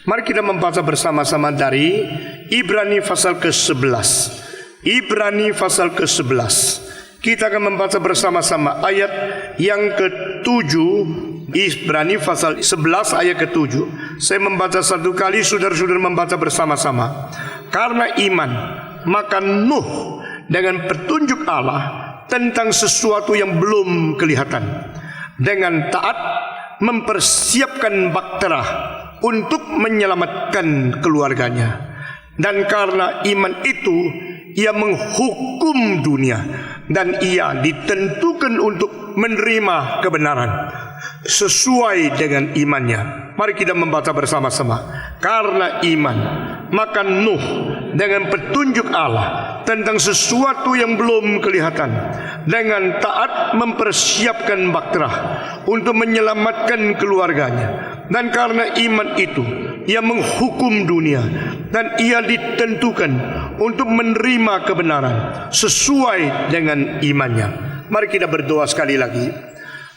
Mari kita membaca bersama-sama dari Ibrani pasal ke-11. Ibrani pasal ke-11. Kita akan membaca bersama-sama ayat yang ke-7. Ibrani pasal 11 ayat ke-7. Saya membaca satu kali, saudara-saudara membaca bersama-sama. Karena iman, maka Nuh dengan petunjuk Allah tentang sesuatu yang belum kelihatan, dengan taat mempersiapkan bahtera untuk menyelamatkan keluarganya. Dan karena iman itu ia menghukum dunia, dan ia ditentukan untuk menerima kebenaran sesuai dengan imannya. Mari kita membaca bersama-sama. Karena iman, maka Nuh dengan petunjuk Allah tentang sesuatu yang belum kelihatan, dengan taat mempersiapkan bahtera untuk menyelamatkan keluarganya. Dan karena iman itu ia menghukum dunia, dan ia ditentukan untuk menerima kebenaran sesuai dengan imannya. Mari kita berdoa sekali lagi.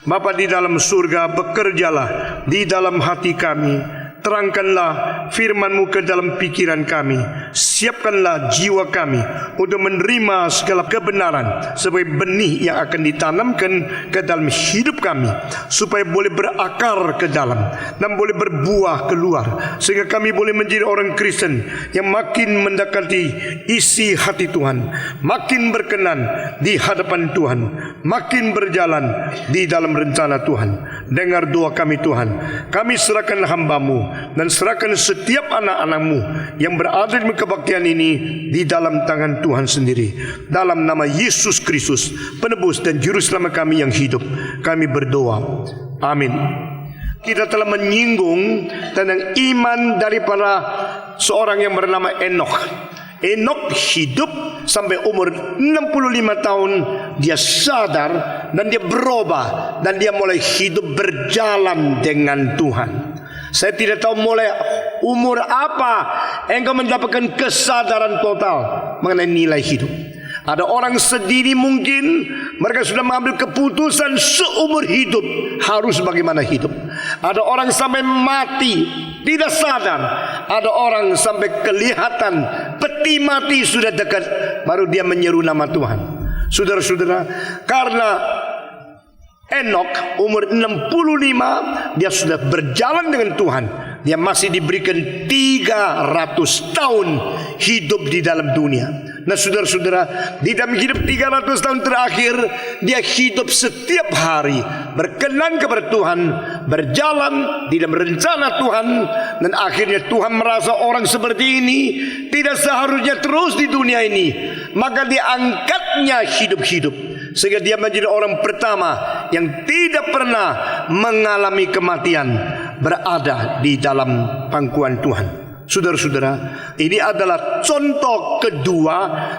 Bapa di dalam surga, bekerjalah di dalam hati kami. Terangkanlah firman-Mu ke dalam pikiran kami. Siapkanlah jiwa kami untuk menerima segala kebenaran sebagai benih yang akan ditanamkan ke dalam hidup kami, supaya boleh berakar ke dalam dan boleh berbuah keluar, sehingga kami boleh menjadi orang Kristen yang makin mendekati isi hati Tuhan, makin berkenan di hadapan Tuhan, makin berjalan di dalam rencana Tuhan. Dengar doa kami Tuhan. Kami serahkan hamba-Mu dan serahkan setiap anak-anak-Mu yang berada di kebaktian ini di dalam tangan Tuhan sendiri. Dalam nama Yesus Kristus, penebus dan juru selamat kami yang hidup, kami berdoa. Amin. Kita telah menyinggung tentang iman daripada seorang yang bernama Enok. Enok hidup sampai umur 65 tahun. Dia sadar dan dia berubah, dan dia mulai hidup berjalan dengan Tuhan. Saya tidak tahu mulai umur apa engkau mendapatkan kesadaran total mengenai nilai hidup. Ada orang sendiri mungkin mereka sudah mengambil keputusan seumur hidup harus bagaimana hidup. Ada orang sampai mati tidak sadar. Ada orang sampai kelihatan peti mati sudah dekat, baru dia menyeru nama Tuhan. Saudara-saudara, karena Enok umur 65, dia sudah berjalan dengan Tuhan. Dia masih diberikan 300 tahun hidup di dalam dunia. Nah saudara-saudara, di dalam hidup 300 tahun terakhir, dia hidup setiap hari berkenan kepada Tuhan, berjalan di dalam rencana Tuhan. Dan akhirnya Tuhan merasa orang seperti ini tidak seharusnya terus di dunia ini, maka diangkatnya hidup-hidup, sehingga dia menjadi orang pertama yang tidak pernah mengalami kematian, berada di dalam pangkuan Tuhan. Saudara-saudara, ini adalah contoh kedua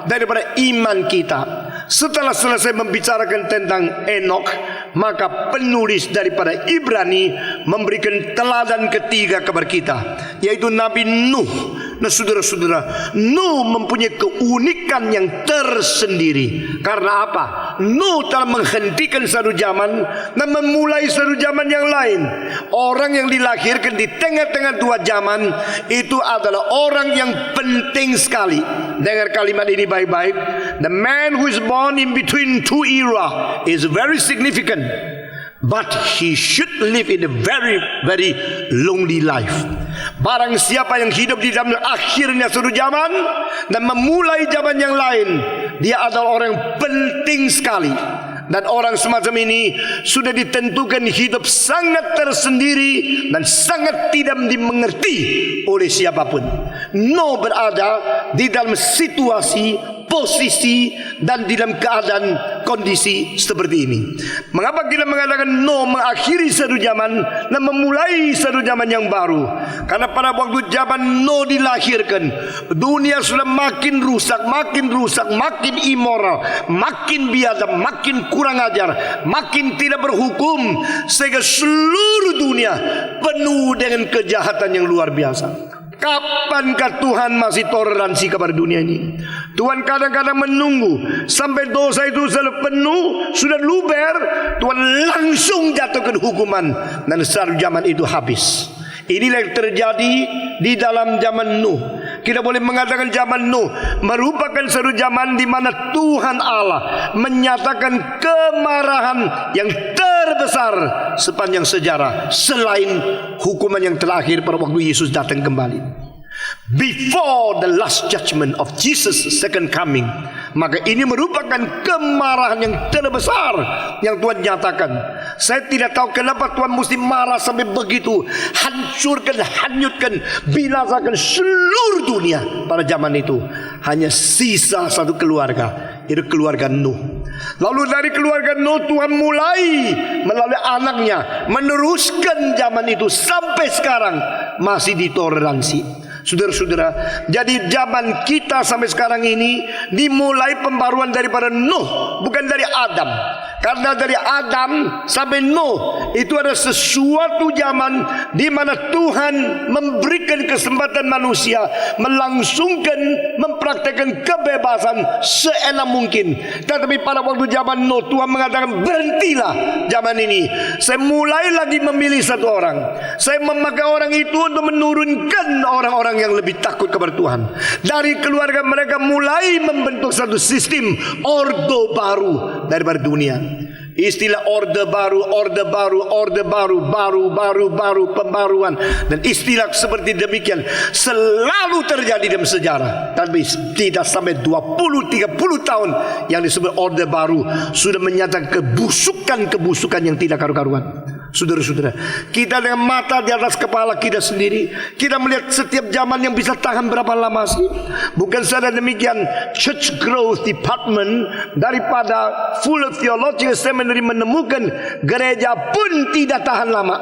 daripada iman kita. Setelah selesai membicarakan tentang Enok, maka penulis daripada Ibrani memberikan teladan ketiga kepada kita, yaitu Nabi Nuh. Nah saudara-saudara, Nuh mempunyai keunikan yang tersendiri. Karena apa? Nuh telah menghentikan satu zaman dan memulai satu zaman yang lain. Orang yang dilahirkan di tengah-tengah dua zaman itu adalah orang yang penting sekali. Dengar kalimat ini baik-baik. The man who is born in between two era is very significant, but he should live in a very, very lonely life. Barang siapa yang hidup di dalam akhirnya suatu zaman dan memulai zaman yang lain, dia adalah orang yang penting sekali. Dan orang semacam ini sudah ditentukan hidup sangat tersendiri dan sangat tidak dimengerti oleh siapapun. Nuh berada di dalam situasi, posisi dan di dalam keadaan kondisi seperti ini. Mengapa kita mengatakan Nuh mengakhiri satu zaman dan memulai satu zaman yang baru? Karena pada waktu zaman Nuh dilahirkan, dunia sudah makin rusak, makin immoral, makin biadab, makin kurang ajar, makin tidak berhukum, sehingga seluruh dunia penuh dengan kejahatan yang luar biasa. Kapankah Tuhan masih toleransi kepada dunia ini? Tuhan kadang-kadang menunggu sampai dosa itu sudah penuh, sudah luber, Tuhan langsung jatuhkan hukuman, dan satu zaman itu habis. Inilah yang terjadi di dalam zaman Nuh. Kita boleh mengatakan zaman Nuh merupakan satu zaman di mana Tuhan Allah menyatakan kemarahan yang terbesar sepanjang sejarah, selain hukuman yang terakhir pada waktu Yesus datang kembali. Before the last judgment of Jesus' second coming, maka ini merupakan kemarahan yang terbesar yang Tuhan nyatakan. Saya tidak tahu kenapa Tuhan mesti marah sampai begitu, hancurkan, hanyutkan, binasakan seluruh dunia. Pada zaman itu hanya sisa satu keluarga, itu keluarga Nuh. Lalu dari keluarga Nuh Tuhan mulai melalui anaknya meneruskan zaman itu sampai sekarang masih ditoleransi. Saudara-saudara, jadi zaman kita sampai sekarang ini dimulai pembaruan daripada Nuh, bukan dari Adam. Karena dari Adam sampai Nuh itu ada sesuatu zaman di mana Tuhan memberikan kesempatan manusia melangsungkan, mempraktekkan kebebasan seenak mungkin. Tetapi pada waktu zaman Nuh Tuhan mengatakan berhentilah zaman ini. Saya mulai lagi memilih satu orang. Saya memakai orang itu untuk menurunkan orang-orang yang lebih takut kepada Tuhan. Dari keluarga mereka mulai membentuk satu sistem orde baru daripada dunia. Istilah orde baru, pembaruan. Dan istilah seperti demikian selalu terjadi dalam sejarah. Tapi tidak sampai 20-30 tahun yang disebut orde baru sudah menyatakan kebusukan yang tidak karu-karuan. Saudara-saudara, kita dengan mata di atas kepala kita sendiri, kita melihat setiap zaman yang bisa tahan berapa lama sih? Bukan saja demikian, Church Growth Department daripada Full Theological Seminary menemukan gereja pun tidak tahan lama.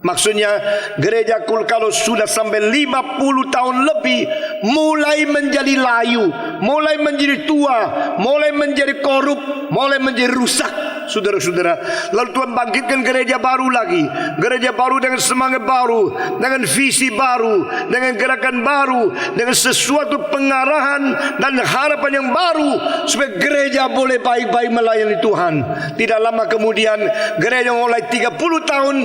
Maksudnya gereja kalau sudah sampai 50 tahun lebih mulai menjadi layu, mulai menjadi tua, mulai menjadi korup, mulai menjadi rusak. Saudara-saudara, lalu Tuhan bangkitkan gereja baru lagi, gereja baru dengan semangat baru, dengan visi baru, dengan gerakan baru, dengan sesuatu pengarahan dan harapan yang baru supaya gereja boleh baik-baik melayani Tuhan. Tidak lama kemudian gereja mulai 30 tahun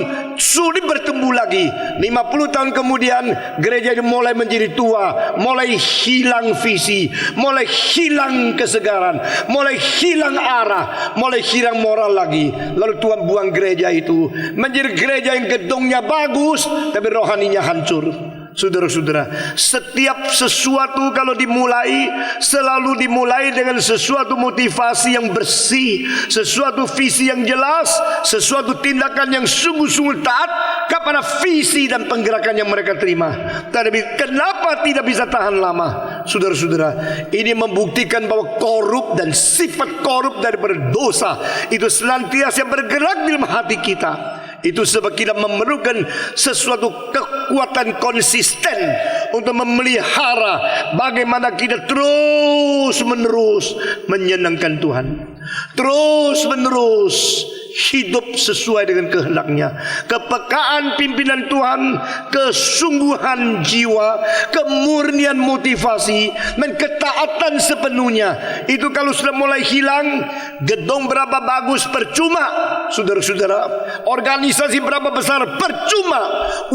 sulit bertumbuh lagi. 50 tahun kemudian gereja mulai menjadi tua, mulai hilang visi, mulai hilang kesegaran, mulai hilang arah, mulai hilang moral lagi. Lalu Tuhan buang gereja itu menjadi gereja yang gedungnya bagus tapi rohaninya hancur. Saudara-saudara, setiap sesuatu kalau dimulai selalu dimulai dengan sesuatu motivasi yang bersih, sesuatu visi yang jelas, sesuatu tindakan yang sungguh-sungguh taat kepada visi dan penggerakan yang mereka terima. Tapi kenapa tidak bisa tahan lama? Saudara-saudara, ini membuktikan bahwa korup dan sifat korup daripada dosa itu senantiasa bergerak dalam hati kita. Itu sebab kita memerlukan sesuatu kekuatan konsisten untuk memelihara bagaimana kita terus menerus menyenangkan Tuhan, terus menerus hidup sesuai dengan kehendaknya. Kepekaan pimpinan Tuhan, kesungguhan jiwa, kemurnian motivasi, dan ketaatan sepenuhnya. Itu kalau sudah mulai hilang, gedung berapa bagus percuma. Saudara-saudara, organisasi berapa besar percuma,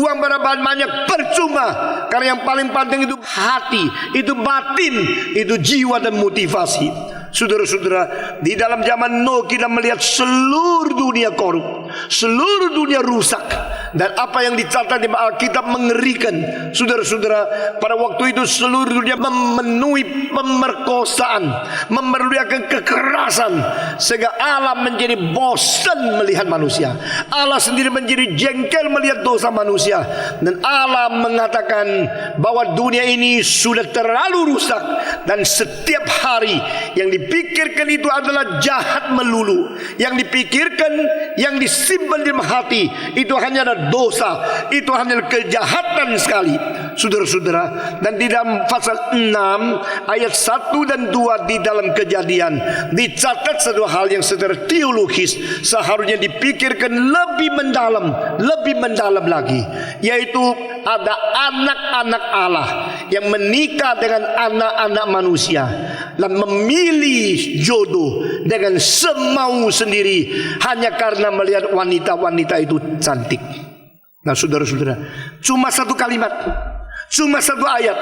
uang berapa banyak percuma. Karena yang paling penting itu hati, itu batin, itu jiwa dan motivasi. Saudara-saudara, di dalam zaman Nuh kita melihat seluruh dunia korup, seluruh dunia rusak, dan apa yang dicatat di Alkitab mengerikan. Saudara-saudara, pada waktu itu seluruh dunia memenuhi pemerkosaan, memerlukan kekerasan, sehingga Allah menjadi bosan melihat manusia. Allah sendiri menjadi jengkel melihat dosa manusia, dan Allah mengatakan bahwa dunia ini sudah terlalu rusak, dan setiap hari yang dipikirkan itu adalah jahat melulu. Yang dipikirkan, yang disimpan dalam hati itu hanya ada dosa, itu hanya kejahatan sekali. Saudara-saudara, dan di dalam pasal 6 ayat 1 dan 2 di dalam Kejadian dicatat satu hal yang secara teologis seharusnya dipikirkan lebih mendalam lagi, yaitu ada anak-anak Allah yang menikah dengan anak-anak manusia dan memilih jodoh dengan semau sendiri hanya karena melihat wanita-wanita itu cantik. Nah saudara-saudara, cuma satu kalimat, cuma satu ayat,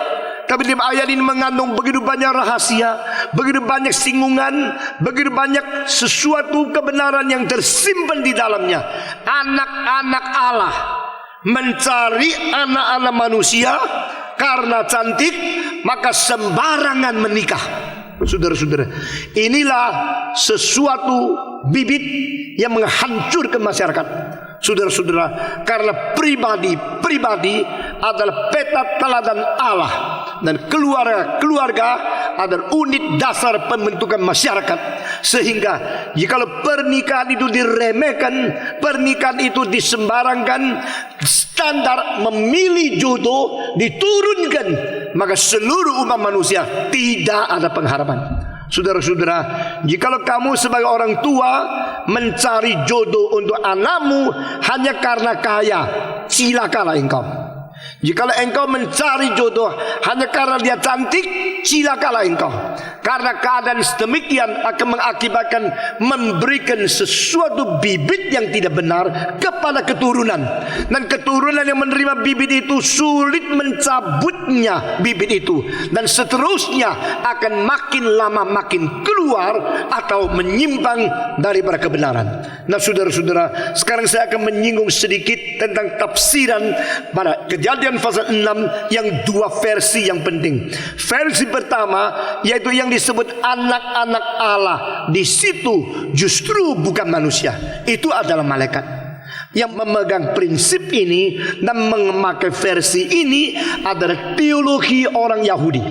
tapi dalam ayat ini mengandung begitu banyak rahasia, begitu banyak singgungan, begitu banyak sesuatu kebenaran yang tersimpan di dalamnya. Anak-anak Allah mencari anak-anak manusia karena cantik, maka sembarangan menikah. Saudara-saudara, inilah sesuatu bibit yang menghancurkan masyarakat. Saudara-saudara, karena pribadi adalah peta teladan Allah, dan keluarga adalah unit dasar pembentukan masyarakat. Sehingga jikalau pernikahan itu diremehkan, pernikahan itu disembarangkan, standar memilih jodoh diturunkan, maka seluruh umat manusia tidak ada pengharapan. Saudara-saudara, jikalau kamu sebagai orang tua mencari jodoh untuk anakmu hanya karena kaya, cilakalah engkau. Jikalau engkau mencari jodoh hanya karena dia cantik, cilakalah engkau. Karena keadaan sedemikian akan mengakibatkan memberikan sesuatu bibit yang tidak benar kepada keturunan. Dan keturunan yang menerima bibit itu sulit mencabutnya bibit itu. Dan seterusnya akan makin lama makin keluar atau menyimpang daripada kebenaran. Nah saudara-saudara, sekarang saya akan menyinggung sedikit tentang tafsiran pada Kejadian pasal 6 yang dua versi yang penting. Versi pertama yaitu yang disebut anak-anak Allah. Di situ justru bukan manusia, itu adalah malaikat. Yang memegang prinsip ini dan memakai versi ini adalah teologi orang Yahudi,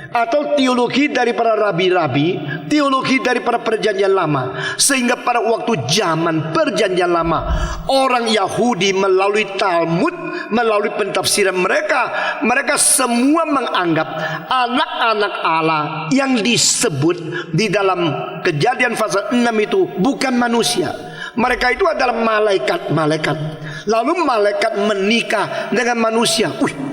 atau teologi daripada rabi-rabi, teologi daripada perjanjian lama. Sehingga pada waktu zaman perjanjian lama, orang Yahudi melalui Talmud, melalui pentafsiran mereka semua menganggap anak-anak Allah yang disebut di dalam Kejadian pasal 6 itu bukan manusia. Mereka itu adalah malaikat-malaikat. Lalu malaikat menikah dengan manusia.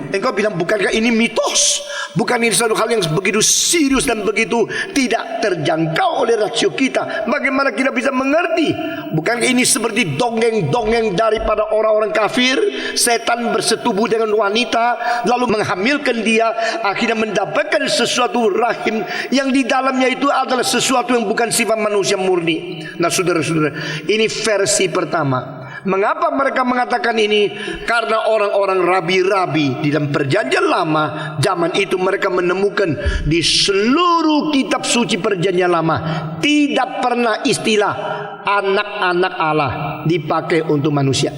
Engkau bilang, bukankah ini mitos? Bukan ini satu hal yang begitu serius dan begitu tidak terjangkau oleh rasio kita? Bagaimana kita bisa mengerti? Bukankah ini seperti dongeng-dongeng daripada orang-orang kafir? Setan bersetubuh dengan wanita, lalu menghamilkan dia, akhirnya mendapatkan sesuatu rahim yang di dalamnya itu adalah sesuatu yang bukan sifat manusia murni. Nah saudara-saudara, ini versi pertama. Mengapa mereka mengatakan ini? Karena orang-orang rabi-rabi di dalam perjanjian lama zaman itu mereka menemukan di seluruh kitab suci perjanjian lama tidak pernah istilah anak-anak Allah dipakai untuk manusia.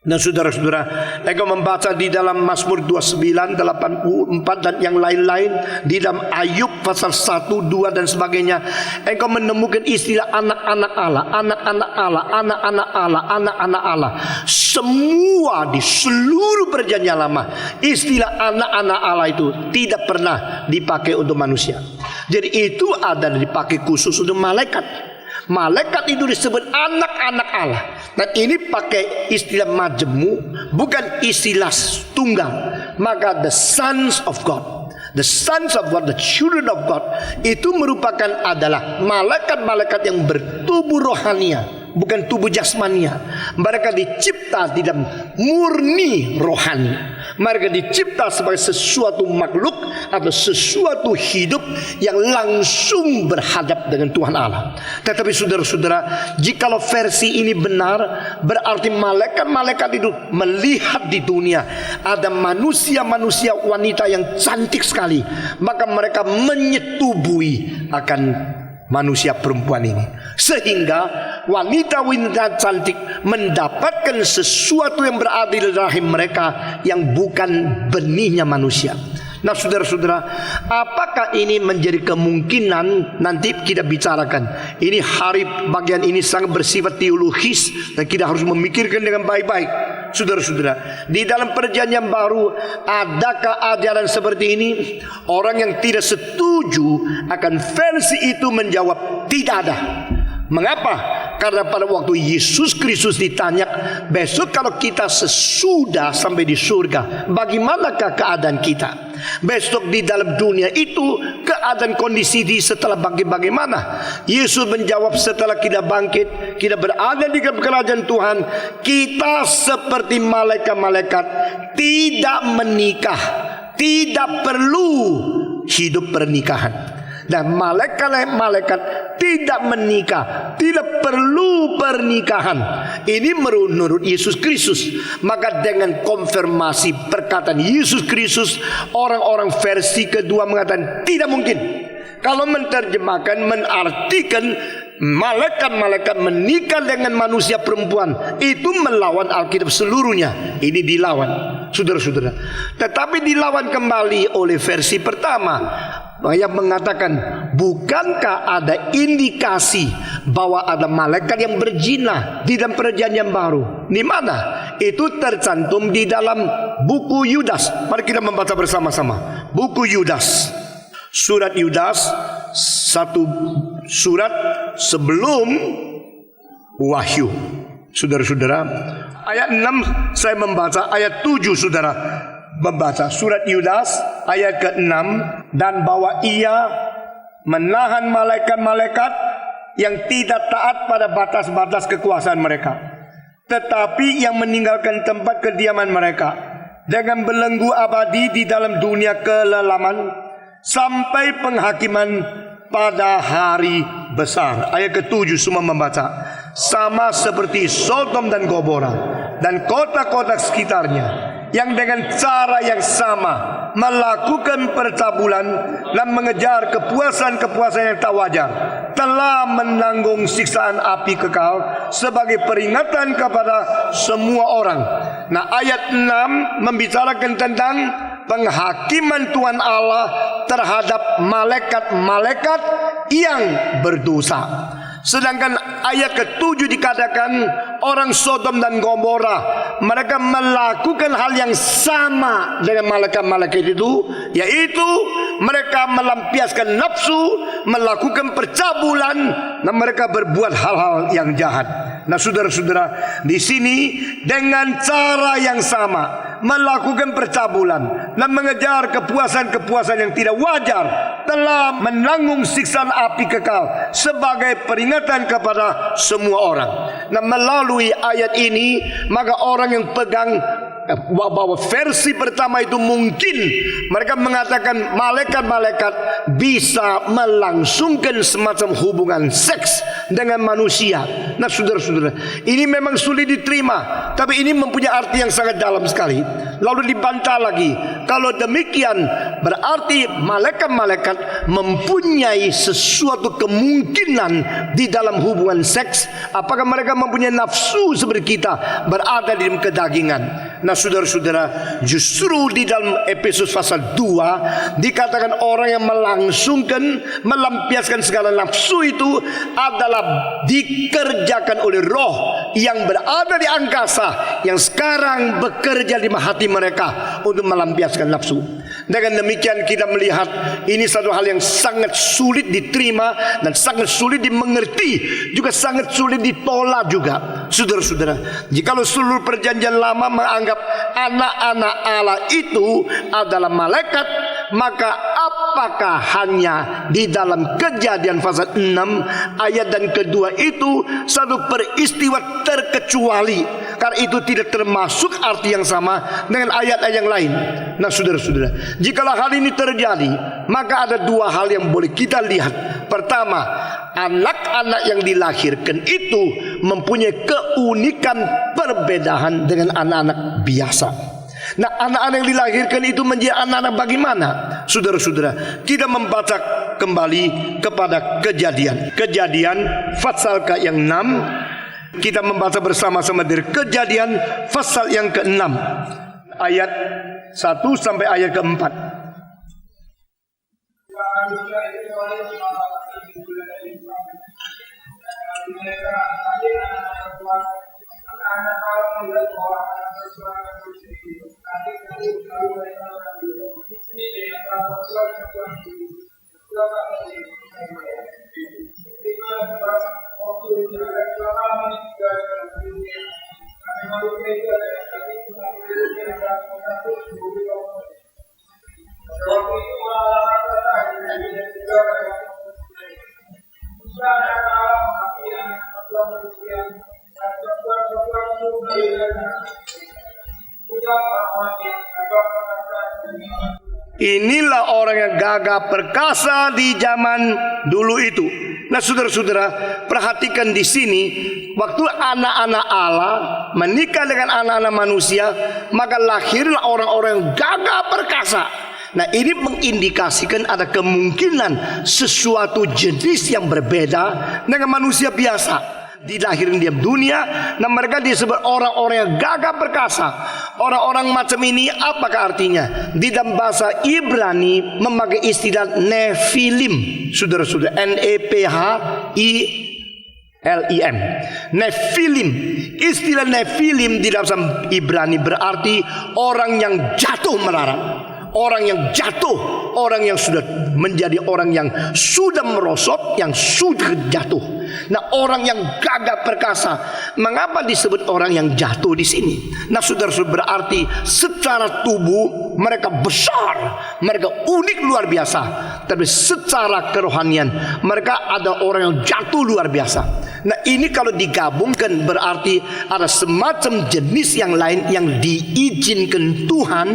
Nah saudara-saudara, engkau membaca di dalam Mazmur 29, 84 dan yang lain-lain, di dalam Ayub pasal 1, 2 dan sebagainya, engkau menemukan istilah anak-anak Allah, anak-anak Allah, anak-anak Allah, anak-anak Allah. Semua di seluruh perjanjian lama, istilah anak-anak Allah itu tidak pernah dipakai untuk manusia. Jadi itu adalah dipakai khusus untuk malaikat. Malaikat itu disebut anak-anak Allah. Dan ini pakai istilah majemuk, bukan istilah tunggal. Maka the sons of God, the sons of God, the children of God, itu merupakan adalah malaikat-malaikat yang bertubuh rohania, bukan tubuh jasmania. Mereka dicipta di dalam murni rohani. Mereka dicipta sebagai sesuatu makhluk atau sesuatu hidup yang langsung berhadap dengan Tuhan Allah. Tetapi saudara-saudara, jikalau versi ini benar, berarti malaikat-malaikat itu melihat di dunia ada manusia-manusia wanita yang cantik sekali, maka mereka menyetubui akan manusia perempuan ini, sehingga wanita-wanita cantik mendapatkan sesuatu yang berada di rahim mereka yang bukan benihnya manusia. Nah saudara-saudara, apakah ini menjadi kemungkinan? Nanti kita bicarakan. Ini hari bagian ini sangat bersifat teologis dan kita harus memikirkan dengan baik-baik. Saudara-saudara, di dalam perjanjian baru adakah ajaran seperti ini? Orang yang tidak setuju akan versi itu menjawab tidak ada. Mengapa? Karena pada waktu Yesus Kristus ditanya, besok kalau kita sesudah sampai di surga, bagaimanakah keadaan kita? Besok di dalam dunia itu keadaan kondisi di setelah bagaimana? Yesus menjawab, setelah kita bangkit, kita berada di kerajaan Tuhan, kita seperti malaikat-malaikat tidak menikah, tidak perlu hidup pernikahan. Dan malaikat-malaikat tidak menikah, tidak perlu pernikahan. Ini menurut Yesus Kristus. Maka dengan konfirmasi perkataan Yesus Kristus, orang-orang versi kedua mengatakan tidak mungkin. Kalau menerjemahkan, menartikan malaikat-malaikat menikah dengan manusia perempuan, itu melawan Alkitab seluruhnya. Ini dilawan, saudara-saudara. Tetapi dilawan kembali oleh versi pertama yang mengatakan, bukankah ada indikasi bahwa ada malaikat yang berzina di dalam perjanjian baru? Di mana? Itu tercantum di dalam buku Yudas. Mari kita membaca bersama-sama. Buku Yudas, surat Yudas, satu surat sebelum Wahyu. Saudara-saudara, ayat 6 saya membaca, ayat 7 saudara membaca surat Yudas ayat ke-6, dan bahwa ia menahan malaikat-malaikat yang tidak taat pada batas-batas kekuasaan mereka, tetapi yang meninggalkan tempat kediaman mereka dengan belenggu abadi di dalam dunia kelelaman sampai penghakiman pada hari besar. Ayat ke-7 semua membaca. Sama seperti Sodom dan Gomora dan kota-kota sekitarnya, yang dengan cara yang sama melakukan percabulan dan mengejar kepuasan-kepuasan yang tak wajar, telah menanggung siksaan api kekal sebagai peringatan kepada semua orang. Nah, ayat 6 membicarakan tentang penghakiman Tuhan Allah terhadap malaikat-malaikat yang berdosa. Sedangkan ayat ke-7 dikatakan orang Sodom dan Gomora, mereka melakukan hal yang sama dengan malaikat-malaikat itu, yaitu mereka melampiaskan nafsu, melakukan percabulan, dan mereka berbuat hal-hal yang jahat. Nah, saudara-saudara, di sini dengan cara yang sama melakukan percabulan dan mengejar kepuasan-kepuasan yang tidak wajar, telah menanggung siksaan api kekal sebagai peringatan kepada semua orang. Nah, melalui ayat ini, maka orang yang pegang bahwa versi pertama itu mungkin mereka mengatakan malaikat-malaikat bisa melangsungkan semacam hubungan seks dengan manusia. Nah, saudara-saudara, ini memang sulit diterima, tapi ini mempunyai arti yang sangat dalam sekali. Lalu dibantah lagi, kalau demikian berarti malaikat-malaikat mempunyai sesuatu kemungkinan di dalam hubungan seks. Apakah mereka mempunyai nafsu seperti kita berada di dalam kedagingan? Nah, saudara-saudara, justru di dalam Efesus pasal 2 dikatakan orang yang melangsungkan, melampiaskan segala nafsu itu adalah dikerjakan oleh roh yang berada di angkasa, yang sekarang bekerja di hati mereka untuk melampiaskan nafsu. Dengan demikian kita melihat ini satu hal yang sangat sulit diterima dan sangat sulit dimengerti, juga sangat sulit ditolak juga. Saudara-saudara, jikalau seluruh perjanjian lama menganggap anak-anak Allah itu adalah malaikat, maka apakah hanya di dalam Kejadian pasal 6 ayat dan kedua itu satu peristiwa terkecuali, karena itu tidak termasuk arti yang sama dengan ayat-ayat yang lain. Nah, saudara-saudara, jikalau hal ini terjadi, maka ada dua hal yang boleh kita lihat. Pertama, anak-anak yang dilahirkan itu mempunyai keunikan perbedaan dengan anak-anak biasa. Nah, anak-anak yang dilahirkan itu menjadi anak-anak bagaimana? Saudara-saudara, kita membaca kembali kepada Kejadian pasal yang 6. Kita membaca bersama-sama dari Kejadian pasal yang ke-6 ayat 1 sampai ayat ke-4. Inilah orang yang gagah perkasa di zaman dulu itu. Nah, saudara-saudara, perhatikan di sini, waktu anak-anak Allah menikah dengan anak-anak manusia, maka lahirlah orang-orang yang gagah perkasa. Nah, ini mengindikasikan ada kemungkinan sesuatu jenis yang berbeda dengan manusia biasa. Dilahirin di dunia, nah mereka disebut orang-orang yang gagah perkasa. Orang-orang macam ini apakah artinya? Di dalam bahasa Ibrani memakai istilah Nephilim, saudara-saudara, Nephilim. Nephilim, istilah Nephilim di dalam bahasa Ibrani berarti orang yang jatuh melarat. Orang yang jatuh, orang yang sudah menjadi orang yang sudah merosot, yang sudah jatuh. Nah, orang yang gagah perkasa. Mengapa disebut orang yang jatuh di sini? Nah, saudara-saudara, berarti secara tubuh mereka besar, mereka unik luar biasa. Tapi secara kerohanian mereka ada orang yang jatuh luar biasa. Nah, ini kalau digabungkan berarti ada semacam jenis yang lain yang diizinkan Tuhan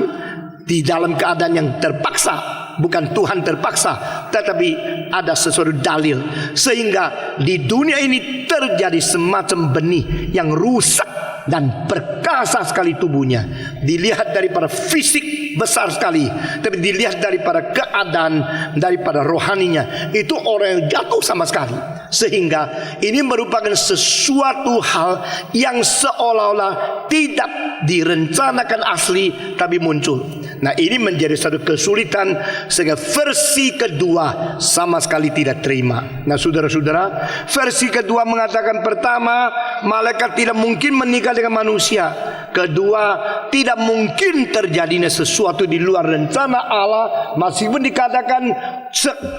di dalam keadaan yang terpaksa. Bukan Tuhan terpaksa, tetapi ada sesuatu dalil sehingga di dunia ini terjadi semacam benih yang rusak dan perkasa sekali tubuhnya. Dilihat daripada fisik besar sekali, tapi dilihat daripada keadaan, daripada rohaninya, itu orang yang jatuh sama sekali. Sehingga ini merupakan sesuatu hal yang seolah-olah tidak direncanakan asli, tapi muncul. Nah, ini menjadi satu kesulitan sehingga versi kedua sama sekali tidak terima. Nah, saudara-saudara, versi kedua mengatakan pertama, malaikat tidak mungkin menikah dengan manusia. Kedua, tidak mungkin terjadinya sesuatu di luar rencana Allah. Meskipun dikatakan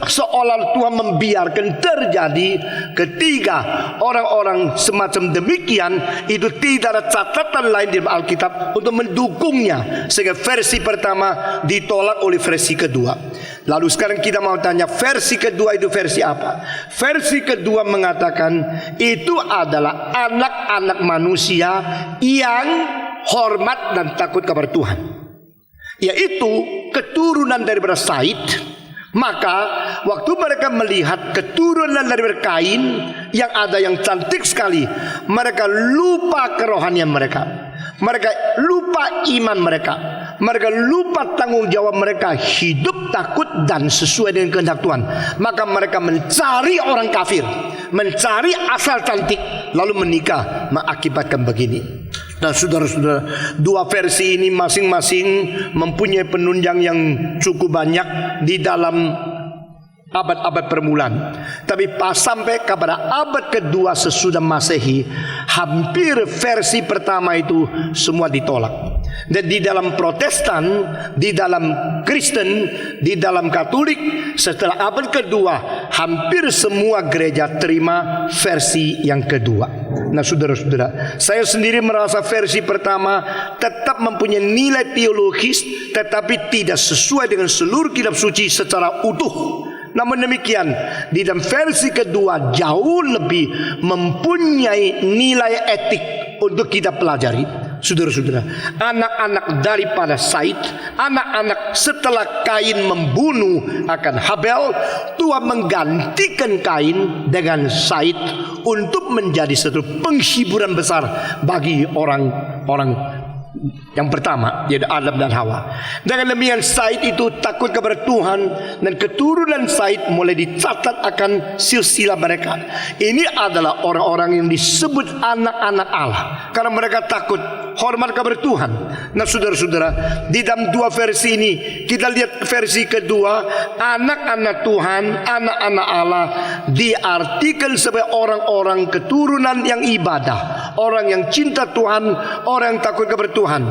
seolah Tuhan membiarkan terjadi. Ketiga, orang-orang semacam demikian itu tidak ada catatan lain di Alkitab untuk mendukungnya, sehingga versi pertama ditolak oleh versi kedua. Lalu sekarang kita mau tanya, versi kedua itu versi apa? Versi kedua mengatakan itu adalah anak-anak manusia yang hormat dan takut kepada Tuhan, yaitu keturunan daripada Said. Maka waktu mereka melihat keturunan dari Kain yang ada yang cantik sekali, mereka lupa kerohanian mereka. Mereka lupa iman mereka. Mereka lupa tanggung jawab mereka, hidup takut dan sesuai dengan kehendak Tuhan. Maka mereka mencari orang kafir, mencari asal cantik, lalu menikah, mengakibatkan begini. Dan saudara-saudara, dua versi ini masing-masing mempunyai penunjang yang cukup banyak di dalam abad-abad permulaan. Tapi pas sampai kepada abad kedua sesudah Masehi, hampir versi pertama itu semua ditolak. Dan di dalam Protestan, di dalam Kristen, di dalam Katolik, setelah abad kedua, hampir semua gereja terima versi yang kedua. Nah, saudara-saudara, saya sendiri merasa versi pertama tetap mempunyai nilai teologis, tetapi tidak sesuai dengan seluruh kitab suci secara utuh. Namun demikian, di dalam versi kedua jauh lebih mempunyai nilai etik untuk kita pelajari. Saudara-saudara, anak-anak daripada Said, anak-anak setelah Kain membunuh akan Habel, Tuhan menggantikan Kain dengan Said untuk menjadi satu penghiburan besar bagi orang-orang yang pertama, yaitu Adam dan Hawa. Dengan demikian Said itu takut kepada Tuhan, dan keturunan Said mulai dicatat akan silsilah mereka. Ini adalah orang-orang yang disebut anak-anak Allah, karena mereka takut, hormat kepada Tuhan. Nah, saudara-saudara, di dalam dua versi ini, kita lihat versi kedua, anak-anak Tuhan, anak-anak Allah diartikan sebagai orang-orang keturunan yang ibadah, orang yang cinta Tuhan, orang yang takut kepada Tuhan.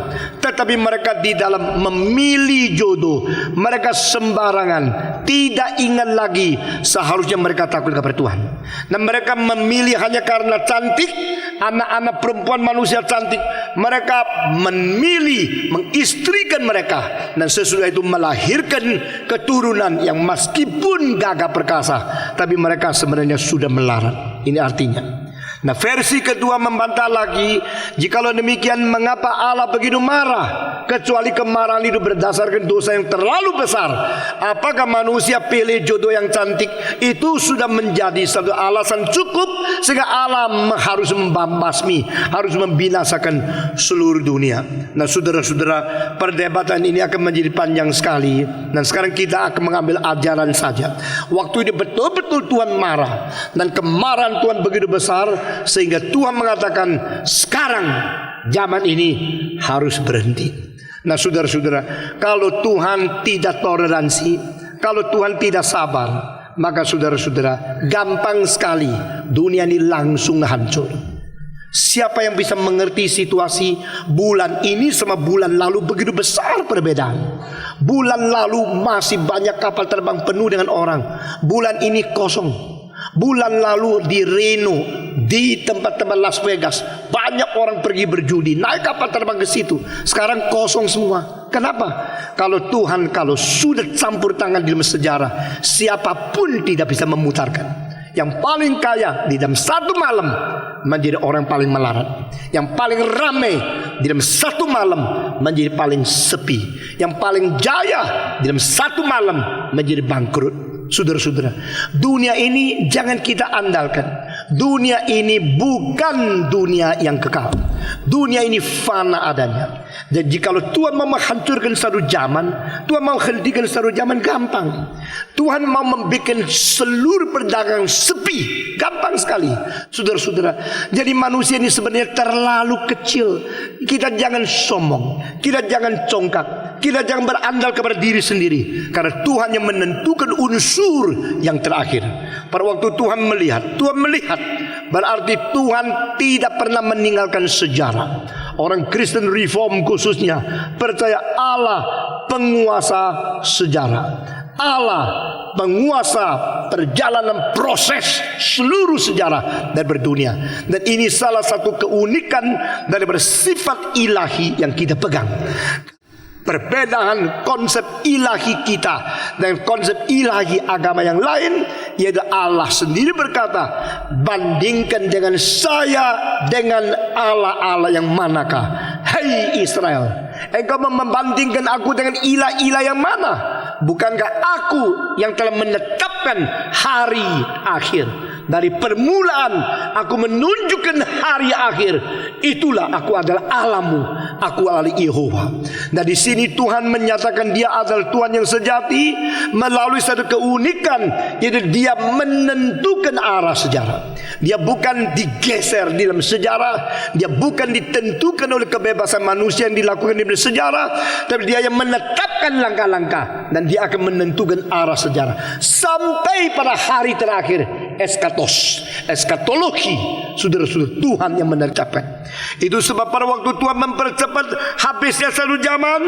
Tetapi mereka di dalam memilih jodoh, mereka sembarangan, tidak ingat lagi seharusnya mereka takut kepada Tuhan. Dan mereka memilih hanya karena cantik, anak-anak perempuan manusia cantik. Mereka memilih mengistrikan mereka, dan sesudah itu melahirkan keturunan yang meskipun gagah perkasa, tapi mereka sebenarnya sudah melarat. Ini artinya. Nah, versi kedua membantah lagi, jikalau demikian mengapa Allah begitu marah, kecuali kemarahan itu berdasarkan dosa yang terlalu besar. Apakah manusia pilih jodoh yang cantik itu sudah menjadi satu alasan cukup sehingga Allah harus membasmi, harus membinasakan seluruh dunia? Nah, saudara-saudara, perdebatan ini akan menjadi panjang sekali. Dan sekarang kita akan mengambil ajaran saja. Waktu itu betul-betul Tuhan marah, dan kemarahan Tuhan begitu besar sehingga Tuhan mengatakan sekarang zaman ini harus berhenti. Nah, saudara-saudara, kalau Tuhan tidak toleransi, kalau Tuhan tidak sabar, maka saudara-saudara, gampang sekali dunia ini langsung hancur. Siapa yang bisa mengerti situasi bulan ini sama bulan lalu begitu besar perbedaan? Bulan lalu masih banyak kapal terbang penuh dengan orang. Bulan ini kosong. Bulan lalu di Reno, di tempat-tempat Las Vegas, banyak orang pergi berjudi, naik kapal terbang ke situ. Sekarang kosong semua. Kenapa? Kalau sudah campur tangan di dalam sejarah, siapapun tidak bisa memutarkan. Yang paling kaya di dalam satu malam menjadi orang paling melarat. Yang paling ramai di dalam satu malam menjadi paling sepi. Yang paling jaya di dalam satu malam menjadi bangkrut. Saudara-saudara, dunia ini jangan kita andalkan. Dunia ini bukan dunia yang kekal. Dunia ini fana adanya. Dan jikalau Tuhan mau menghancurkan satu zaman, Tuhan mau hentikan satu zaman, gampang. Tuhan mau membuat seluruh perdagangan sepi, gampang sekali. Saudara-saudara, jadi manusia ini sebenarnya terlalu kecil. Kita jangan sombong, kita jangan congkak, kita jangan berandal kepada diri sendiri, karena Tuhan yang menentukan unsur yang terakhir. Pada waktu Tuhan melihat, berarti Tuhan tidak pernah meninggalkan sejarah. Orang Kristen Reform khususnya percaya Allah penguasa sejarah, Allah penguasa perjalanan proses seluruh sejarah dan berdunia. Dan ini salah satu keunikan daripada sifat ilahi yang kita pegang. Perbedaan konsep ilahi kita dan konsep ilahi agama yang lain, yaitu Allah sendiri berkata, bandingkan dengan saya dengan Allah-Allah yang manakah? Hai Israel, engkau membandingkan aku dengan ilah-ilah yang mana? Bukankah aku yang telah menetapkan hari akhir? Dari permulaan aku menunjukkan hari akhir. Itulah aku adalah Allahmu, aku adalah Yehova. Nah, di sini Tuhan menyatakan Dia adalah Tuhan yang sejati melalui satu keunikan, yaitu Dia menentukan arah sejarah. Dia bukan digeser di dalam sejarah, Dia bukan ditentukan oleh kebebasan manusia yang dilakukan di dalam sejarah, tapi Dia yang menetapkan langkah-langkah dan Dia akan menentukan arah sejarah sampai pada hari terakhir, eskatologi. Saudara-saudara, Tuhan yang menetapkan. Itu sebab pada waktu Tuhan mempercepat habisnya satu zaman,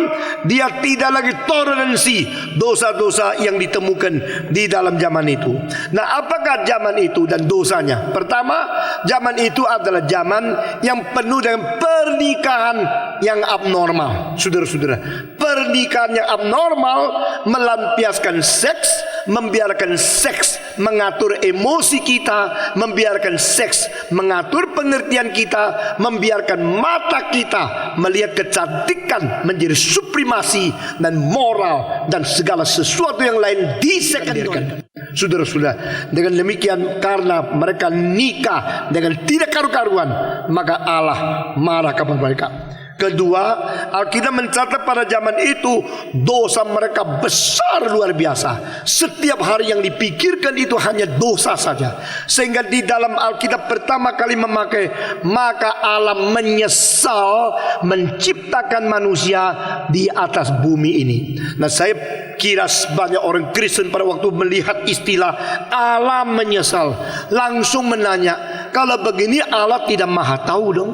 Dia tidak lagi toleransi dosa-dosa yang ditemukan di dalam zaman itu. Nah, apakah zaman itu dan dosanya? Pertama, zaman itu adalah zaman yang penuh dengan pernikahan yang abnormal. Saudara-saudara, pernikahan yang abnormal melampiaskan seks, membiarkan seks mengatur emosi kita, membiarkan seks mengatur pengertian kita, membiarkan mata kita melihat kecantikan menjadi suprimasi dan moral dan segala sesuatu yang lain disekandarkan. Saudara-saudara, dengan demikian karena mereka nikah dengan tidak karu-karuan, maka Allah marah kepada mereka. Kedua, Alkitab mencatat pada zaman itu dosa mereka besar luar biasa. Setiap hari yang dipikirkan itu hanya dosa saja. Sehingga di dalam Alkitab pertama kali memakai, maka Allah menyesal menciptakan manusia di atas bumi ini. Nah, saya kira banyak orang Kristen pada waktu melihat istilah Allah menyesal langsung menanya, kalau begini Allah tidak maha tahu dong?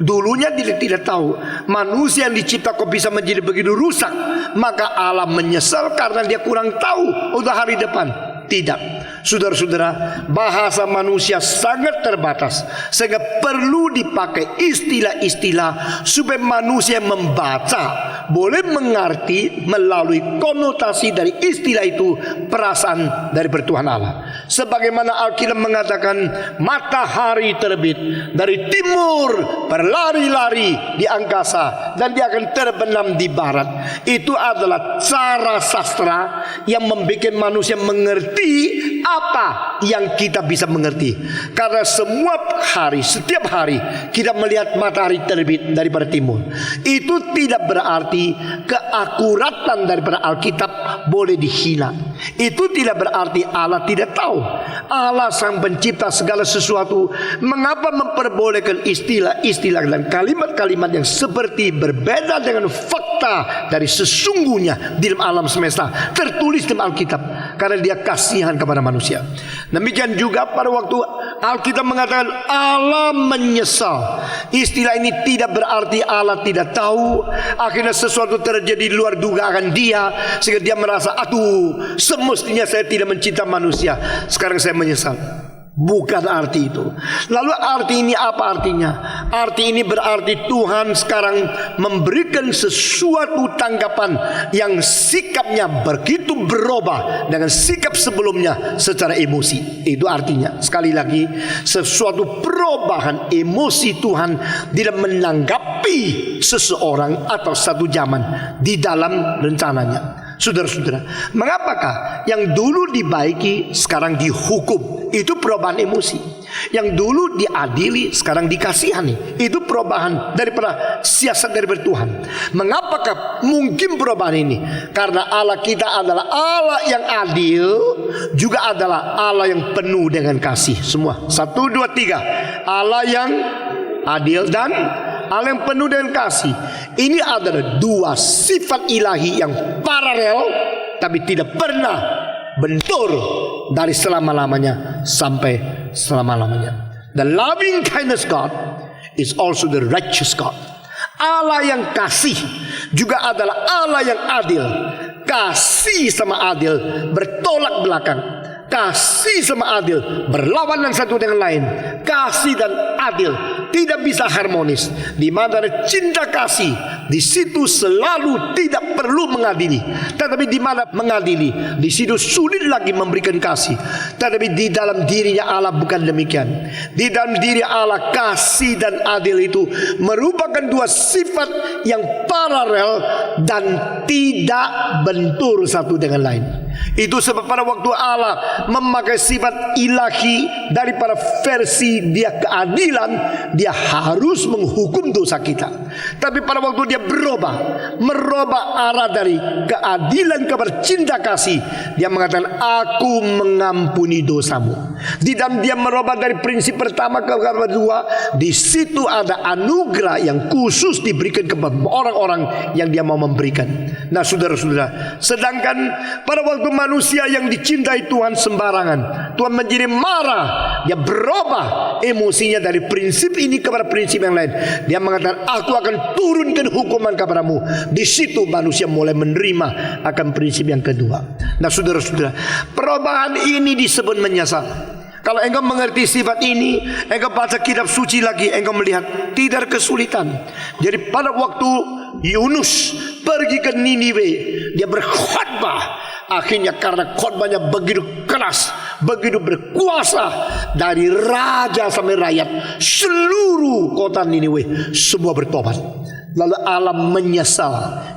Dulunya dia tidak tahu manusia yang dicipta kok bisa menjadi begitu rusak. Maka Allah menyesal karena Dia kurang tahu untuk hari depan. Tidak. Saudara-saudara, bahasa manusia sangat terbatas sehingga perlu dipakai istilah-istilah supaya manusia membaca boleh mengerti melalui konotasi dari istilah itu perasaan dari Tuhan Allah. Sebagaimana Alkitab mengatakan matahari terbit dari timur berlari-lari di angkasa dan dia akan terbenam di barat. Itu adalah cara sastra yang membuat manusia mengerti apa yang kita bisa mengerti. Karena setiap hari kita melihat matahari terbit daripada timur. Itu tidak berarti keakuratan daripada Alkitab boleh dihina. Itu tidak berarti Allah tidak tahu. Allah sang pencipta segala sesuatu. Mengapa memperbolehkan istilah-istilah dan kalimat-kalimat yang seperti berbeda dengan fakta dari sesungguhnya di dalam alam semesta tertulis dalam Alkitab? Karena dia kasihan kepada manusia. Demikian juga pada waktu Alkitab mengatakan Allah menyesal. Istilah ini tidak berarti Allah tidak tahu. Akhirnya sesuatu terjadi di luar dugaan dia, sehingga dia merasa, aduh, semestinya saya tidak mencipta manusia, sekarang saya menyesal. Bukan arti itu. Lalu arti ini apa artinya? Arti ini berarti Tuhan sekarang memberikan sesuatu tanggapan yang sikapnya begitu berubah dengan sikap sebelumnya secara emosi. Itu artinya, sekali lagi, sesuatu perubahan emosi Tuhan dalam menanggapi seseorang atau satu zaman di dalam rencananya. Saudara-saudara, mengapakah yang dulu dibaiki sekarang dihukum? Itu perubahan emosi. Yang dulu diadili sekarang dikasihani. Itu perubahan daripada siasat dari Tuhan. Mengapakah mungkin perubahan ini? Karena Allah kita adalah Allah yang adil, juga adalah Allah yang penuh dengan kasih. Semua 1, 2, 3. Allah yang adil dan Allah yang penuh dengan kasih. Ini adalah dua sifat ilahi yang paralel tapi tidak pernah bentur dari selama-lamanya sampai selama-lamanya. The loving kindness God is also the righteous God. Allah yang kasih juga adalah Allah yang adil. Kasih sama adil bertolak belakang. Kasih sama adil berlawanan satu dengan lain. Kasih dan adil tidak bisa harmonis. Di mana ada cinta kasih, di situ selalu tidak perlu mengadili. Tetapi di mana mengadili, di situ sulit lagi memberikan kasih. Tetapi di dalam dirinya Allah bukan demikian. Di dalam diri Allah kasih dan adil itu merupakan dua sifat yang paralel dan tidak bentur satu dengan lain. Itu sebab pada waktu Allah memakai sifat ilahi daripada versi dia keadilan, dia harus menghukum dosa kita. Tapi pada waktu dia merubah arah dari keadilan kepada cinta kasih, dia mengatakan aku mengampuni dosamu. Di dalam dia merubah dari prinsip pertama ke kedua, di situ ada anugerah yang khusus diberikan kepada orang-orang yang dia mau memberikan. Nah, saudara-saudara, sedangkan pada waktu manusia yang dicintai Tuhan sembarangan, Tuhan menjadi marah, dia berubah emosinya dari prinsip ini kepada prinsip yang lain. Dia mengatakan aku akan turunkan hukuman kepadamu. Di situ manusia mulai menerima akan prinsip yang kedua. Nah, saudara-saudara, perubahan ini disebut menyesal. Kalau engkau mengerti sifat ini, engkau baca kitab suci lagi, engkau melihat tidak kesulitan. Jadi pada waktu Yunus pergi ke Niniwe, dia berkhotbah. Akhirnya karena khotbahnya begitu keras, begitu berkuasa, dari raja sampai rakyat, seluruh kota Niniwe semua bertobat. Lalu Allah menyesal,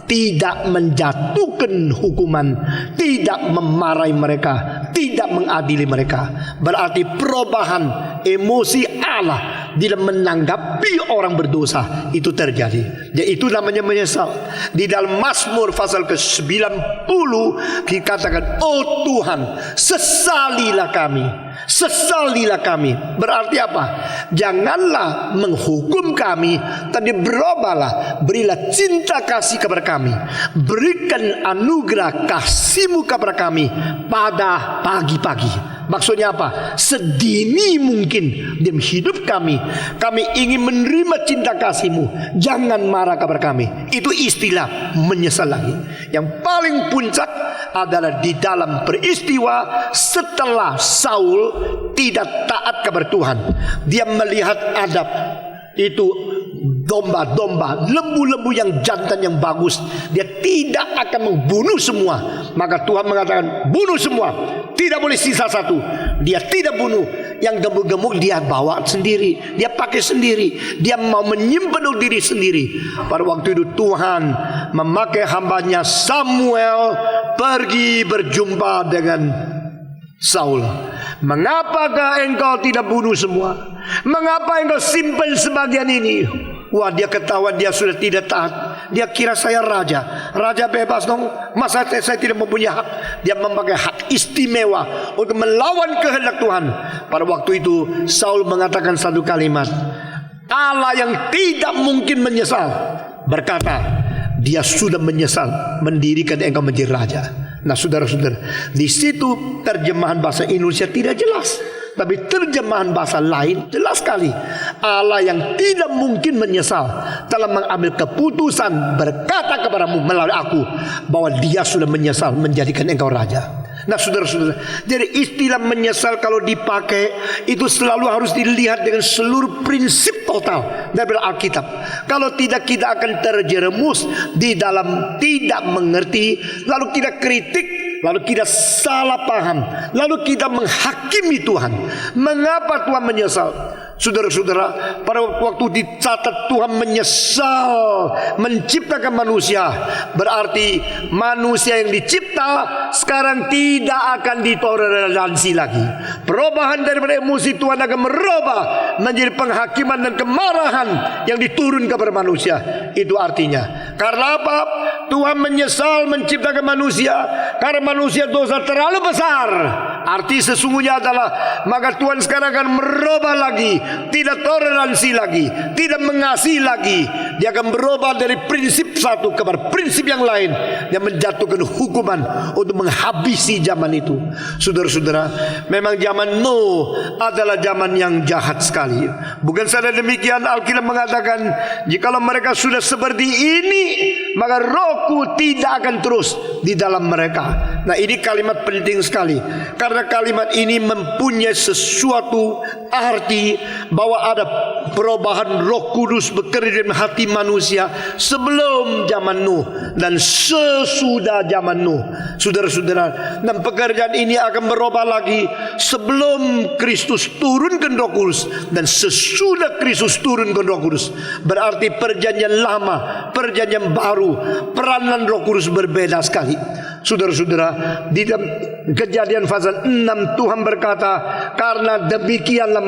tidak menjatuhkan hukuman, tidak memarahi mereka, tidak mengadili mereka. Berarti perubahan emosi Allah dalam menanggapi orang berdosa itu terjadi. Itu namanya menyesal. Di dalam Mazmur pasal ke-90 dikatakan, oh Tuhan, sesalilah kami. Sesalilah kami. Berarti apa? Janganlah menghukum kami, tapi berubahlah, berilah cinta kasih kepada kami, berikan anugerah kasih-Mu kepada kami pada pagi-pagi. Maksudnya apa? Sedini mungkin dalam hidup kami ingin menerima cinta kasih-Mu. Jangan marah kepada kami. Itu istilah menyesal lagi. Yang paling puncak adalah di dalam peristiwa setelah Saul tidak taat kepada Tuhan. Dia melihat adab itu, domba-domba, lembu-lembu yang jantan yang bagus, dia tidak akan membunuh semua. Maka Tuhan mengatakan, bunuh semua, tidak boleh sisa satu. Dia tidak bunuh. Yang gemuk-gemuk dia bawa sendiri, dia pakai sendiri, dia mau menyimpan diri sendiri. Pada waktu itu Tuhan memakai hambanya Samuel pergi berjumpa dengan Saul. Mengapakah engkau tidak bunuh semua? Mengapa engkau simpan sebagian ini? Wah, dia ketahuan dia sudah tidak taat. Dia kira saya raja. Raja bebas dong. Masa saya tidak mempunyai hak? Dia memakai hak istimewa untuk melawan kehendak Tuhan. Pada waktu itu Saul mengatakan satu kalimat. Allah yang tidak mungkin menyesal berkata, dia sudah menyesal mendirikan engkau menjadi raja. Nah, saudara-saudara, di situ terjemahan bahasa Indonesia tidak jelas, tapi terjemahan bahasa lain jelas sekali. Allah yang tidak mungkin menyesal telah mengambil keputusan berkata kepadamu melalui aku bahwa dia sudah menyesal menjadikan engkau raja. Nah, saudara-saudara, jadi istilah menyesal kalau dipakai itu selalu harus dilihat dengan seluruh prinsip total dari Alkitab. Kalau tidak, kita akan terjerumus di dalam tidak mengerti, lalu kita kritik, lalu kita salah paham, lalu kita menghakimi Tuhan. Mengapa Tuhan menyesal? Saudara-saudara, pada waktu dicatat Tuhan menyesal menciptakan manusia, berarti manusia yang dicipta sekarang tidak akan ditoleransi lagi. Perubahan daripada emosi Tuhan akan merubah menjadi penghakiman dan kemarahan yang diturun kepada manusia. Itu artinya, karena apa? Tuhan menyesal menciptakan manusia karena manusia dosa terlalu besar. Arti sesungguhnya adalah maka Tuhan sekarang akan merubah lagi, tidak toleransi lagi, tidak mengasihi lagi. Dia akan berubah dari prinsip satu kepada prinsip yang lain, yang menjatuhkan hukuman untuk menghabisi zaman itu. Saudara-saudara, memang zaman Nuh adalah zaman yang jahat sekali. Bukan saja demikian, Alkitab mengatakan jikalau mereka sudah seperti ini, maka rohku tidak akan terus di dalam mereka. Nah, ini kalimat penting sekali, karena kalimat ini mempunyai sesuatu arti bahwa ada perubahan Roh Kudus bekerja dalam hati manusia sebelum zaman Nuh dan sesudah zaman Nuh. Saudara-saudara, dan pekerjaan ini akan berubah lagi sebelum Kristus turunkan Roh Kudus dan sesudah Kristus turunkan Roh Kudus. Berarti perjanjian lama, perjanjian baru, peranan Roh Kudus berbeda sekali. Saudara-saudara, di dalam Kejadian pasal 6 Tuhan berkata, karena demikianlah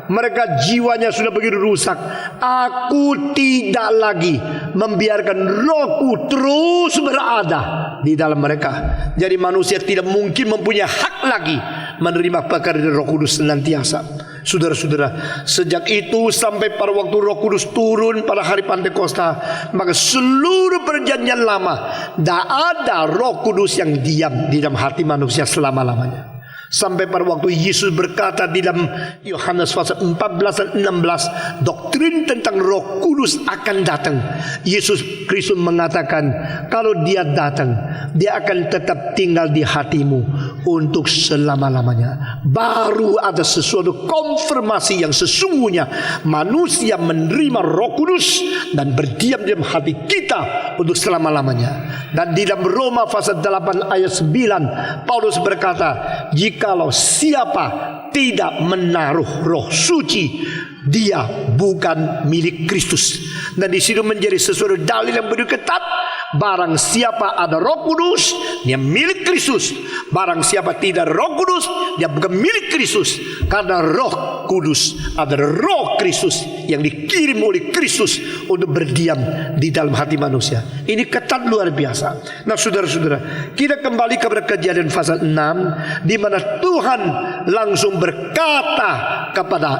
mereka jiwanya sudah begitu rusak, aku tidak lagi membiarkan rohku terus berada di dalam mereka. Jadi manusia tidak mungkin mempunyai hak lagi menerima pekerjaan Roh Kudus senantiasa. Saudara-saudara, sejak itu sampai pada waktu Roh Kudus turun pada hari Pentakosta, maka seluruh perjanjian lama tidak ada Roh Kudus yang diam di dalam hati manusia selama-lamanya. Sampai pada waktu Yesus berkata di dalam Yohanes pasal 14 dan 16, doktrin tentang Roh Kudus akan datang. Yesus Kristus mengatakan, kalau dia datang, dia akan tetap tinggal di hatimu untuk selama-lamanya. Baru ada sesuatu konfirmasi yang sesungguhnya manusia menerima Roh Kudus dan berdiam di dalam hati kita untuk selama-lamanya. Dan di dalam Roma pasal 8 ayat 9, Paulus berkata, jikalau siapa tidak menaruh Roh Suci, dia bukan milik Kristus. Dan di situ menjadi sesuatu dalil yang begitu ketat. Barang siapa ada Roh Kudus, dia milik Kristus. Barang siapa tidak Roh Kudus, dia bukan milik Kristus. Karena Roh Kudus adalah Roh Kristus yang dikirim oleh Kristus untuk berdiam di dalam hati manusia. Ini ketat luar biasa. Nah, saudara-saudara, kita kembali kepada Kejadian pasal 6, di mana Tuhan langsung berkata kepada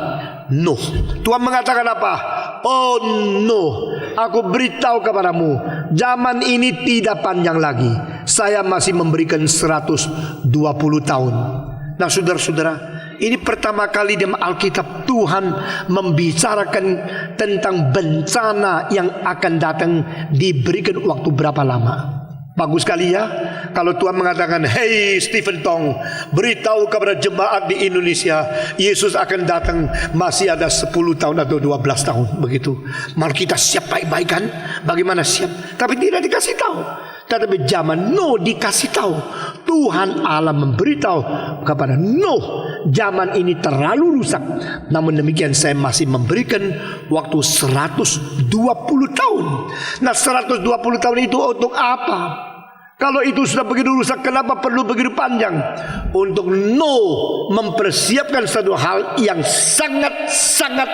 Nuh. Tuhan mengatakan apa? Oh Nuh, aku beritahu kepadamu, zaman ini tidak panjang lagi. Saya masih memberikan 120 tahun. Nah saudara-saudara, ini pertama kali dalam Alkitab Tuhan membicarakan tentang bencana yang akan datang, diberikan waktu berapa lama. Bagus sekali ya kalau Tuhan mengatakan, "Hey Stephen Tong, beritahu kepada jemaat di Indonesia, Yesus akan datang masih ada 10 tahun atau 12 tahun." Begitu. Mari kita siap baik-baik kan? Bagaimana siap? Tapi tidak dikasih tahu. Tetapi zaman Nuh dikasih tahu. Tuhan Allah memberitahu kepada Nuh, zaman ini terlalu rusak. Namun demikian saya masih memberikan waktu 120 tahun. Nah 120 tahun itu untuk apa? Kalau itu sudah begitu rusak, kenapa perlu begitu panjang? Untuk Nuh mempersiapkan satu hal yang sangat-sangat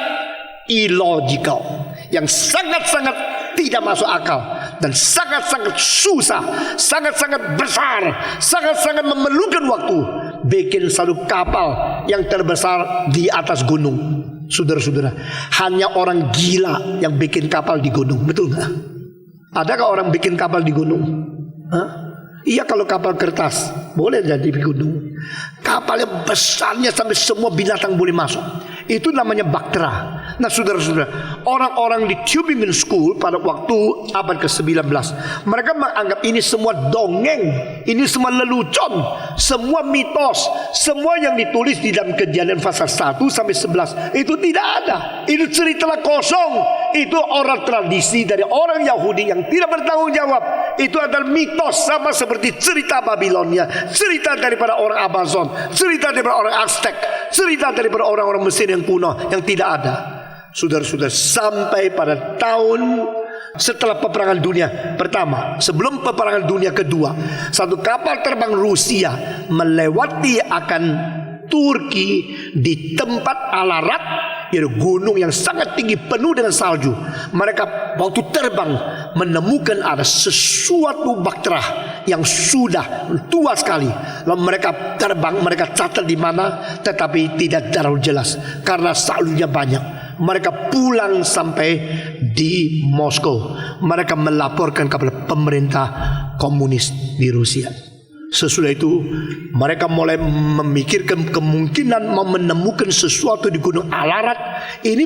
illogical, yang sangat-sangat tidak masuk akal, dan sangat-sangat susah, sangat-sangat besar, sangat-sangat memerlukan waktu. Bikin satu kapal yang terbesar di atas gunung. Saudara-saudara, hanya orang gila yang bikin kapal di gunung, betul nggak? Adakah orang bikin kapal di gunung? Hah? Iya, kalau kapal kertas boleh jadi di gunung. Kapal yang besarnya sampai semua binatang boleh masuk, itu namanya baktera. Nah saudara-saudara, orang-orang di Tübingen School pada waktu abad ke-19, mereka menganggap ini semua dongeng, ini semua lelucon, semua mitos, semua yang ditulis di dalam Kejadian pasal 1 sampai 11 itu tidak ada. Itu cerita kosong. Itu orang tradisi dari orang Yahudi yang tidak bertanggung jawab. Itu adalah mitos, sama seperti cerita Babilonia, cerita daripada orang Amazon, cerita daripada orang Aztec, cerita daripada orang-orang Mesir yang kuno yang tidak ada. Saudara-saudara, sampai pada tahun setelah peperangan dunia pertama, sebelum peperangan dunia kedua, satu kapal terbang Rusia melewati akan Turki di tempat Ararat, yaitu gunung yang sangat tinggi penuh dengan salju. Mereka waktu terbang menemukan ada sesuatu baktera yang sudah tua sekali. Lalu mereka terbang, mereka catat di mana, tetapi tidak terlalu jelas karena saljunya banyak. Mereka pulang sampai di Moskow. Mereka melaporkan kepada pemerintah komunis di Rusia. Sesudah itu mereka mulai memikirkan kemungkinan mau menemukan sesuatu di Gunung Ararat. Ini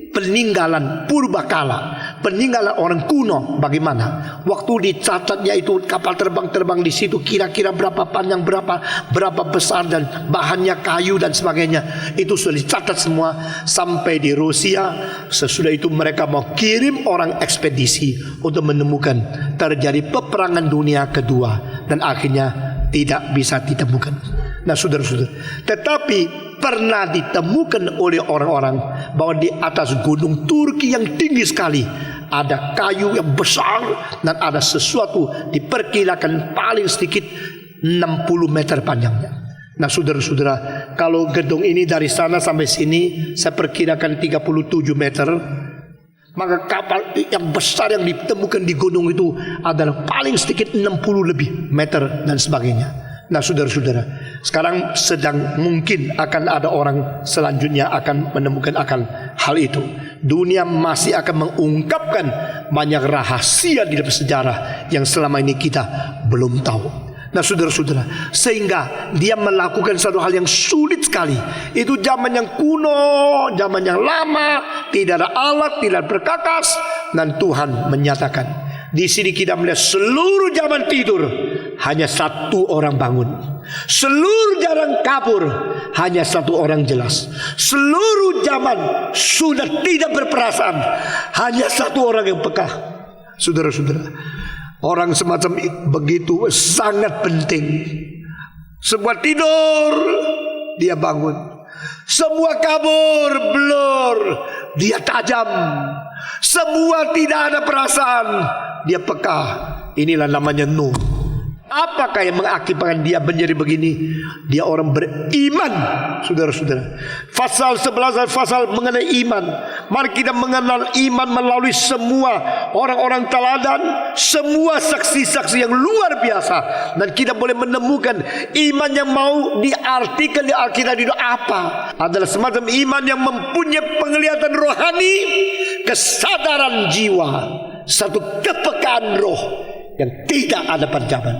peninggalan purbakala, peninggalan orang kuno. Bagaimana? Waktu dicatatnya itu kapal terbang di situ kira-kira berapa panjang, berapa besar, dan bahannya kayu dan sebagainya. Itu sudah dicatat semua sampai di Rusia. Sesudah itu mereka mau kirim orang ekspedisi untuk menemukan. Terjadi peperangan dunia kedua dan akhirnya tidak bisa ditemukan. Nah saudara-saudara, tetapi pernah ditemukan oleh orang-orang bahwa di atas gunung Turki yang tinggi sekali ada kayu yang besar dan ada sesuatu diperkirakan paling sedikit 60 meter panjangnya. Nah saudara-saudara, kalau gedung ini dari sana sampai sini saya perkirakan 37 meter, maka kapal yang besar yang ditemukan di gunung itu adalah paling sedikit 60 lebih meter dan sebagainya. Nah saudara-saudara, sekarang sedang mungkin akan ada orang selanjutnya akan menemukan akan hal itu. Dunia masih akan mengungkapkan banyak rahasia di dalam sejarah yang selama ini kita belum tahu. Nah saudara-saudara, sehingga dia melakukan satu hal yang sulit sekali. Itu zaman yang kuno, zaman yang lama, tidak ada alat, tidak berkakas, dan Tuhan menyatakan. Di sini kita melihat seluruh zaman tidur, hanya satu orang bangun. Seluruh zaman kabur, hanya satu orang jelas. Seluruh zaman sudah tidak berperasaan, hanya satu orang yang peka. Saudara-saudara, orang semacam begitu sangat penting. Semua tidur, dia bangun. Semua kabur, blur, dia tajam. Semua tidak ada perasaan, dia peka. Inilah namanya Nuh. Apakah yang mengakibatkan dia menjadi begini? Dia orang beriman, saudara-saudara. Pasal 11 pasal mengenai iman. Mari kita mengenal iman melalui semua orang-orang teladan, semua saksi-saksi yang luar biasa. Dan kita boleh menemukan iman yang mau diartikan di Alkitab itu apa? Adalah semacam iman yang mempunyai penglihatan rohani, kesadaran jiwa, satu kepekaan roh yang tidak ada pada zaman.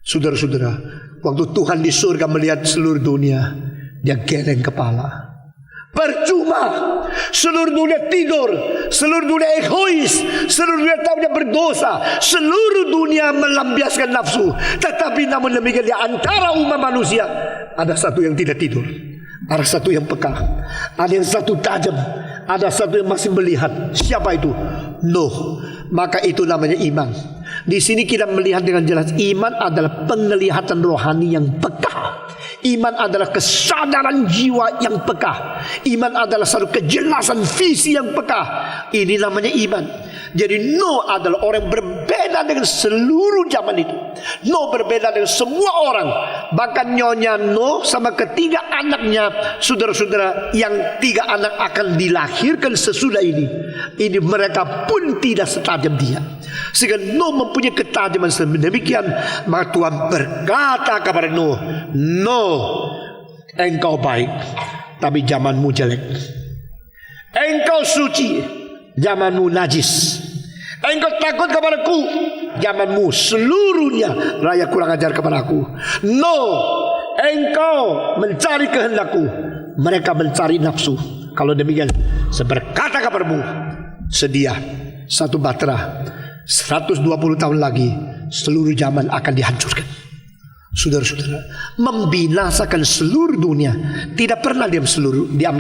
Saudara-saudara, waktu Tuhan di surga melihat seluruh dunia, dia geleng kepala. Percuma, seluruh dunia tidur, seluruh dunia egois, seluruh dunia tahu dia berdosa, seluruh dunia melampiaskan nafsu. Tetapi namun demikian di antara umat manusia ada satu yang tidak tidur, ada satu yang peka, ada yang satu tajam, ada satu yang masih melihat. Siapa itu? Nuh. Maka itu namanya iman. Di sini kita melihat dengan jelas iman adalah penglihatan rohani yang peka. Iman adalah kesadaran jiwa yang peka. Iman adalah satu kejelasan visi yang peka. Ini namanya iman. Jadi Nuh adalah orang yang berbeda dengan seluruh zaman itu. Nuh berbeda dengan semua orang. Bahkan nyonya Nuh sama ketiga anaknya, saudara-saudara, yang 3 anak akan dilahirkan sesudah ini. Ini mereka pun tidak setajam dia. Sehingga Nuh mempunyai ketajaman sedemikian. Maka Tuhan berkata kepada Nuh, Nuh, engkau baik, tapi zamanmu jelek. Engkau suci, zamanmu najis. Engkau takut kepadaku, zamanmu seluruhnya rakyat kurang ajar kepadaku. No, engkau mencari kehendakku, mereka mencari nafsu. Kalau demikian, saya berkata kepadamu, sedia satu Batra, 120 tahun lagi seluruh zaman akan dihancurkan. Saudara-saudara, membinasakan seluruh dunia tidak pernah diam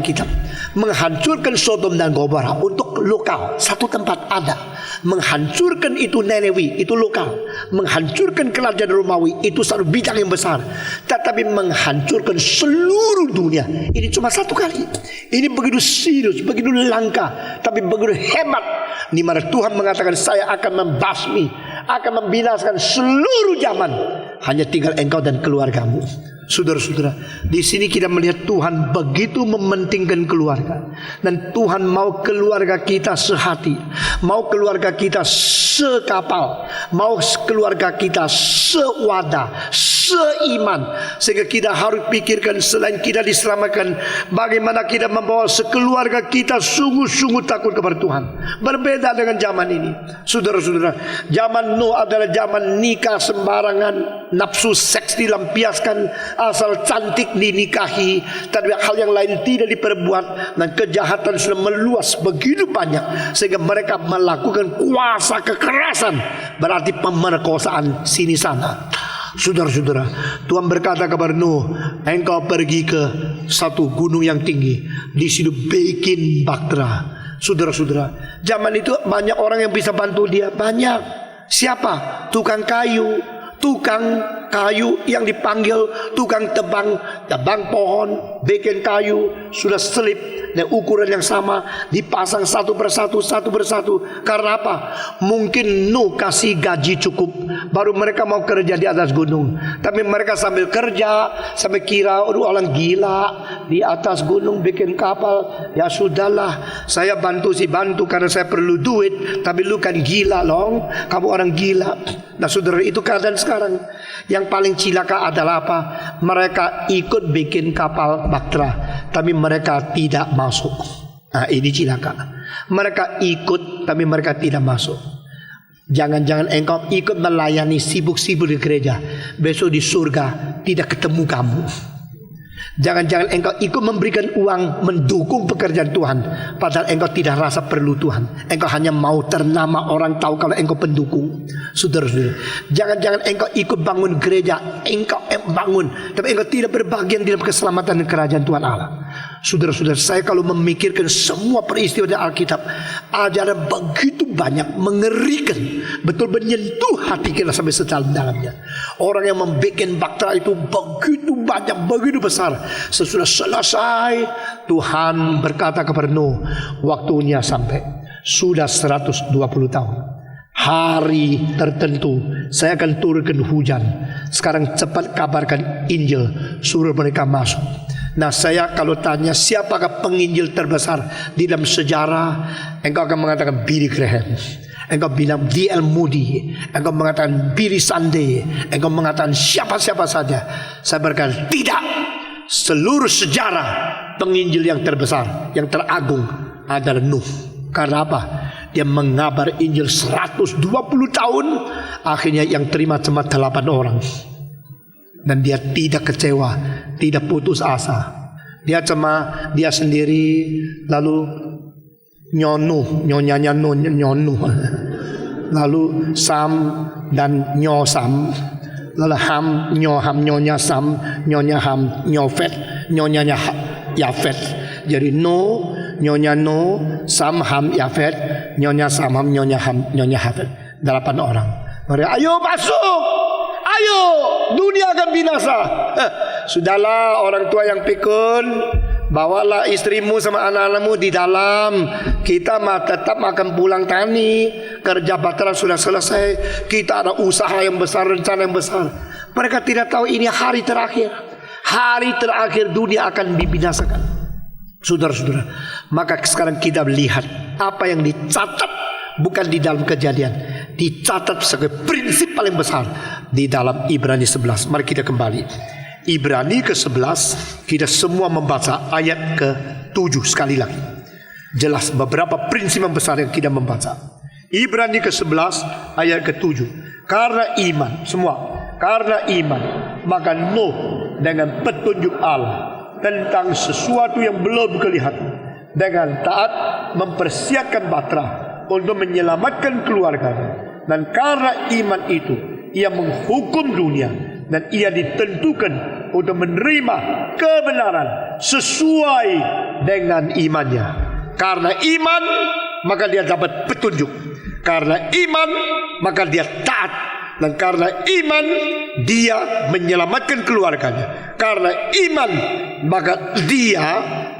kitab. Menghancurkan Sodom dan Gomora untuk lokal, satu tempat ada. Menghancurkan itu Nineveh, itu lokal. Menghancurkan kerajaan Romawi, itu satu bidang yang besar. Tetapi menghancurkan seluruh dunia, ini cuma satu kali. Ini begitu serius, begitu langka, tapi begitu hebat. Di mana Tuhan mengatakan, saya akan membasmi, akan membinasakan seluruh zaman. Hanya tinggal engkau dan keluargamu. Saudara-saudara, di sini kita melihat Tuhan begitu mementingkan keluarga. Dan Tuhan mau keluarga kita sehati, mau keluarga kita sekapal, mau keluarga kita sewadah, seiman. Sehingga kita harus pikirkan, selain kita diselamatkan, bagaimana kita membawa sekeluarga kita sungguh-sungguh takut kepada Tuhan. Berbeda dengan zaman ini. Saudara-saudara, zaman Nuh adalah zaman nikah sembarangan, nafsu seks dilampiaskan, asal cantik dinikahi, tapi hal yang lain tidak diperbuat. Dan kejahatan sudah meluas begitu banyak, sehingga mereka melakukan kuasa kekerasan, berarti pemerkosaan sini sana. Saudara-saudara, Tuhan berkata kepada Nuh, engkau pergi ke satu gunung yang tinggi, di situ bikin bahtera. Saudara-saudara, zaman itu banyak orang yang bisa bantu dia, banyak. Siapa? Tukang kayu yang dipanggil, tukang tebang pohon, bikin kayu, sudah selip dan ukuran yang sama, dipasang satu persatu. Karena apa? Mungkin Nuh kasih gaji cukup, baru mereka mau kerja di atas gunung. Tapi mereka sambil kerja, sambil kira, orang gila di atas gunung bikin kapal. Ya sudahlah, saya bantu karena saya perlu duit. Tapi lu kan gila loh, kamu orang gila. Nah saudara, itu keadaan sekarang. Yang paling cilaka adalah apa? Mereka ikut bikin kapal bahtera, tapi mereka tidak masuk. Nah ini cilaka. Mereka ikut, tapi mereka tidak masuk. Jangan-jangan engkau ikut melayani sibuk-sibuk di gereja, besok di surga tidak ketemu kamu. Jangan-jangan engkau ikut memberikan uang mendukung pekerjaan Tuhan, padahal engkau tidak rasa perlu Tuhan. Engkau hanya mau ternama, orang tahu kalau engkau pendukung. Saudara-saudara, jangan-jangan engkau ikut bangun gereja, engkau bangun, tapi engkau tidak berbagian dalam keselamatan dan kerajaan Tuhan Allah. Saudara-saudara, saya kalau memikirkan semua peristiwa di Alkitab, ajaran begitu banyak, mengerikan, betul menyentuh hati kita sampai sedalam-dalamnya. Orang yang membuat bahtera itu begitu banyak, begitu besar. Sesudah selesai, Tuhan berkata kepada Nuh, waktunya sampai, sudah 120 tahun, hari tertentu saya akan turunkan hujan. Sekarang cepat kabarkan Injil, suruh mereka masuk. Nah saya kalau tanya siapakah penginjil terbesar di dalam sejarah, engkau akan mengatakan Billy Graham, engkau bilang D.L. Moody, engkau mengatakan Billy Sunday, engkau mengatakan siapa-siapa saja. Saya berkata tidak. Seluruh sejarah penginjil yang terbesar, yang teragung adalah Nuh. Karena apa? Dia mengabar Injil 120 tahun. Akhirnya yang terima cuma 8 orang. Dan dia tidak kecewa, tidak putus asa. Dia sendiri, lalu nyonyanya nyonu, lalu Sam dan Nyosam, lalu Ham, nyonya Sam, nyonya Ham, nyofet, nyonyanya Yafet. Jadi nyonya Sam, Ham, Yafet, nyonya Sam, Ham, nyonya Ham, nyonya Yafet. 8 orang. Mereka, ayo masuk, ayo, dunia akan binasa. Sudahlah orang tua yang pikun, bawalah istrimu sama anak-anakmu di dalam. Kita tetap akan pulang tani. Kerja Batra sudah selesai. Kita ada usaha yang besar, rencana yang besar. Mereka tidak tahu ini hari terakhir. Hari terakhir dunia akan dibinasakan. Saudara-saudara, maka sekarang kita lihat apa yang dicatat, bukan di dalam Kejadian, dicatat sebagai prinsip paling besar di dalam Ibrani 11. Mari kita kembali Ibrani ke-11. Kita semua membaca ayat ke-7 sekali lagi. Jelas beberapa prinsip yang besar yang kita membaca. Ibrani ke-11 ayat ke-7. Karena iman, semua, karena iman, maka Nuh dengan petunjuk Allah tentang sesuatu yang belum kelihatan, dengan taat mempersiapkan Batra untuk menyelamatkan keluarganya. Dan karena iman itu ia menghukum dunia, dan ia ditentukan untuk menerima kebenaran sesuai dengan imannya. Karena iman maka dia dapat petunjuk. Karena iman maka dia taat. Dan karena iman dia menyelamatkan keluarganya. Karena iman maka dia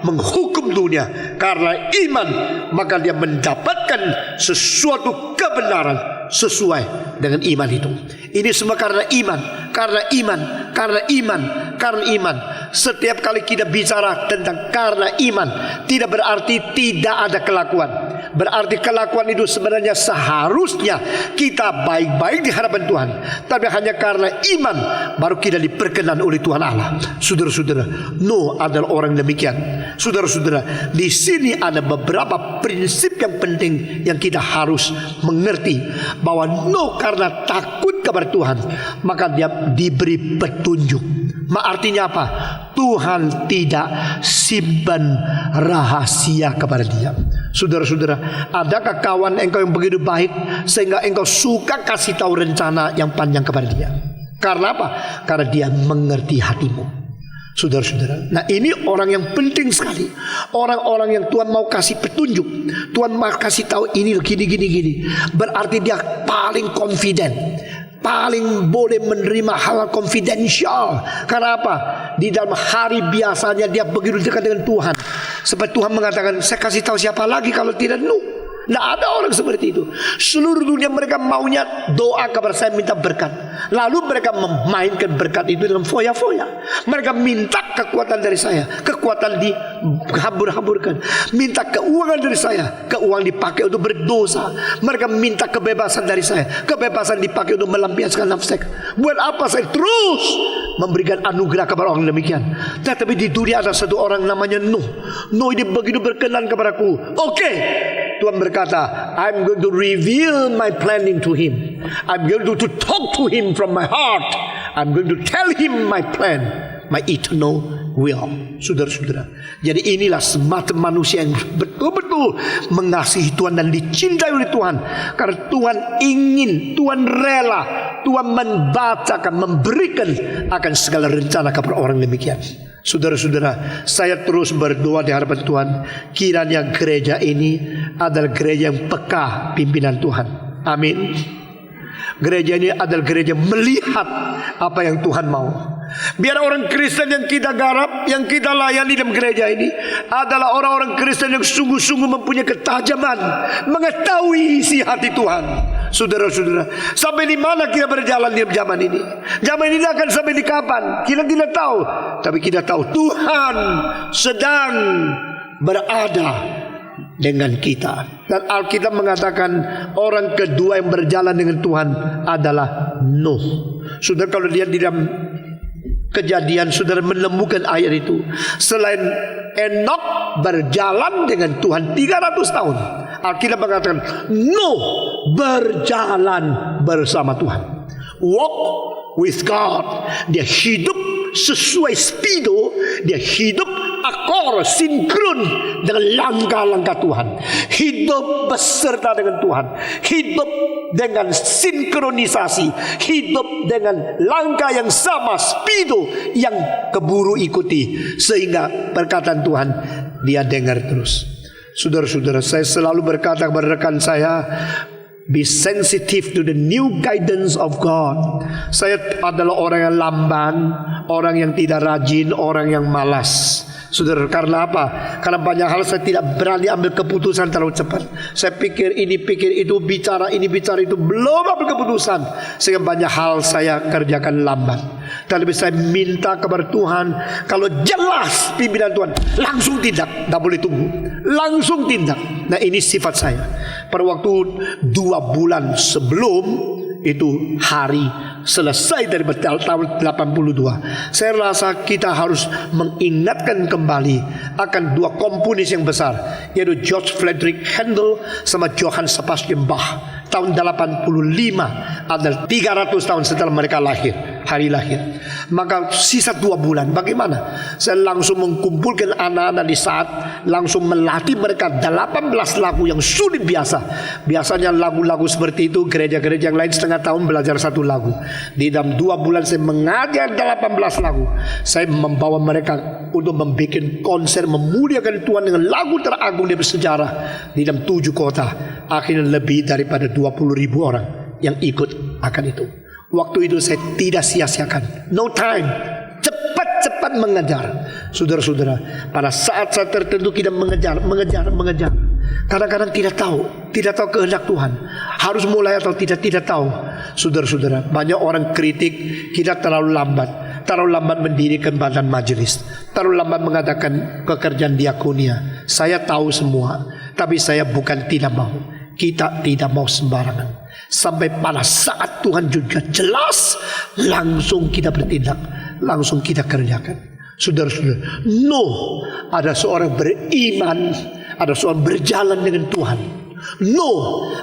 menghukum dunia. Karena iman maka dia mendapatkan sesuatu kebenaran sesuai dengan iman itu. Ini semua karena iman. Karena iman. Karena iman. Karena iman. Setiap kali kita bicara tentang karena iman, tidak berarti tidak ada kelakuan. Berarti kelakuan itu sebenarnya seharusnya kita baik-baik di hadapan Tuhan. Tapi hanya karena iman baru kita diperkenan oleh Tuhan Allah. Saudara-saudara, Nuh adalah orang demikian. Saudara-saudara, di sini ada beberapa prinsip yang penting yang kita harus mengerti. Bahwa Nuh karena takut kepada Tuhan, maka dia diberi petunjuk. Artinya apa? Tuhan tidak simpan rahasia kepada dia. Saudara-saudara, adakah kawan engkau yang begitu baik sehingga engkau suka kasih tahu rencana yang panjang kepada dia? Karena apa? Karena dia mengerti hatimu. Saudara-saudara, nah ini orang yang penting sekali. Orang-orang yang Tuhan mau kasih petunjuk, Tuhan mau kasih tahu ini gini. Berarti dia paling confident, paling boleh menerima hal confidential. Karena apa? Di dalam hari biasanya dia begitu dekat dengan Tuhan. Sebab Tuhan mengatakan, saya kasih tahu siapa lagi kalau tidak Nuh. Tidak ada orang seperti itu. Seluruh dunia mereka maunya doa kepada saya minta berkat. Lalu mereka memainkan berkat itu dengan foya-foya. Mereka minta kekuatan dari saya. Kekuatan dihambur-hamburkan. Minta keuangan dari saya. Keuangan dipakai untuk berdosa. Mereka minta kebebasan dari saya. Kebebasan dipakai untuk melampiaskan nafsu. Buat apa saya terus memberikan anugerah kepada orang demikian? Tetapi di dunia ada satu orang namanya Nuh. Nuh ini begitu berkenan kepadaku. Oke, Tuhan berkata, I'm going to reveal my planning to him. I'm going to talk to him from my heart. I'm going to tell him my plan, my eternal will. Saudara-saudara, jadi inilah semacam manusia yang betul-betul mengasihi Tuhan dan dicintai oleh Tuhan. Karena Tuhan ingin, Tuhan rela, Tuhan membacakan, memberikan akan segala rencana kepada orang demikian. Saudara-saudara, saya terus berdoa di hadapan Tuhan, kiranya gereja ini adalah gereja yang peka pimpinan Tuhan. Amin. Gereja ini adalah gereja melihat apa yang Tuhan mau. Biar orang Kristen yang kita garap, yang kita layani dalam gereja ini adalah orang-orang Kristen yang sungguh-sungguh mempunyai ketajaman, mengetahui isi hati Tuhan. Saudara-saudara, sampai di mana kita berjalan di zaman ini? Zaman ini akan sampai di kapan? Kita tidak tahu. Tapi kita tahu Tuhan sedang berada dengan kita. Dan Alkitab mengatakan orang kedua yang berjalan dengan Tuhan adalah Nuh. Saudara, kalau lihat di dalam Kejadian, saudara menemukan ayat itu. Selain Enok berjalan dengan Tuhan 300 tahun, Alkitab mengatakan Nuh berjalan bersama Tuhan. Walk with God. Dia hidup sesuai spido, dia hidup akor, sinkron dengan langkah-langkah Tuhan. Hidup beserta dengan Tuhan, hidup dengan sinkronisasi, hidup dengan langkah yang sama, spido yang keburu ikuti, sehingga perkataan Tuhan dia dengar terus. Saudara-saudara, saya selalu berkata kepada rekan saya, be sensitive to the new guidance of God. Saya adalah orang yang lamban, orang yang tidak rajin, orang yang malas. Saudara, karena apa? Karena banyak hal saya tidak berani ambil keputusan terlalu cepat. Saya pikir ini, pikir itu, bicara ini, bicara itu, belum ambil keputusan, sehingga banyak hal saya kerjakan lambat. Tapi saya minta kepada Tuhan, kalau jelas pimpinan Tuhan, langsung tindak, tidak boleh tunggu, langsung tindak. Nah, ini sifat saya. Pada waktu 2 bulan sebelum itu hari selesai dari tahun 82, saya rasa kita harus mengingatkan kembali akan 2 komponis yang besar, yaitu George Frederick Handel sama Johann Sebastian Bach. Tahun 85 adalah 300 tahun setelah mereka lahir, hari lahir. Maka sisa 2 bulan, bagaimana? Saya langsung mengumpulkan anak-anak di saat, langsung melatih mereka 18 lagu yang sulit biasa. Biasanya lagu-lagu seperti itu gereja-gereja yang lain setengah tahun belajar 1 lagu. Di dalam 2 bulan saya mengajar 18 lagu. Saya membawa mereka untuk membuat konser memuliakan Tuhan dengan lagu teragung di bersejarah di dalam 7 kota. Akhirnya lebih daripada 20.000 orang yang ikut akan itu. Waktu itu saya tidak sia-siakan. No time. Cepat-cepat mengejar. Saudara-saudara, pada saat-saat tertentu kita mengejar. Kadang-kadang tidak tahu kehendak Tuhan. Harus mulai atau tidak tahu. Saudara-saudara, banyak orang kritik kita terlalu lambat mendirikan badan majelis, terlalu lambat mengadakan pekerjaan diakonia. Saya tahu semua, tapi saya bukan tidak mau. Kita tidak mau sembarangan. Sampai pada saat Tuhan juga jelas, langsung kita bertindak, langsung kita kerjakan. Saudara-saudara, ada seorang beriman, ada seorang berjalan dengan Tuhan.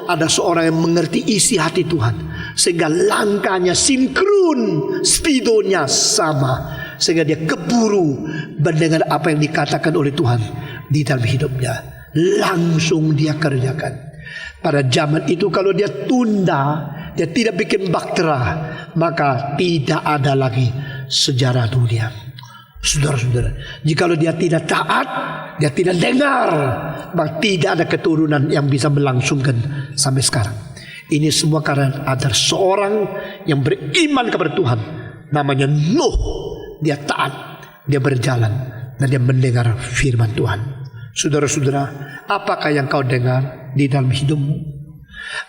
Ada seorang yang mengerti isi hati Tuhan, sehingga langkahnya sinkron, spidonya sama, sehingga dia keburu mendengar apa yang dikatakan oleh Tuhan di dalam hidupnya. Langsung dia kerjakan. Pada zaman itu kalau dia tunda, dia tidak bikin baktera, maka tidak ada lagi sejarah dunia. Saudara-saudara, jikalau dia tidak taat, dia tidak dengar, maka tidak ada keturunan yang bisa melangsungkan sampai sekarang. Ini semua karena ada seorang yang beriman kepada Tuhan, namanya Nuh. Dia taat, dia berjalan, dan dia mendengar firman Tuhan. Saudara-saudara, apakah yang kau dengar di dalam hidupmu?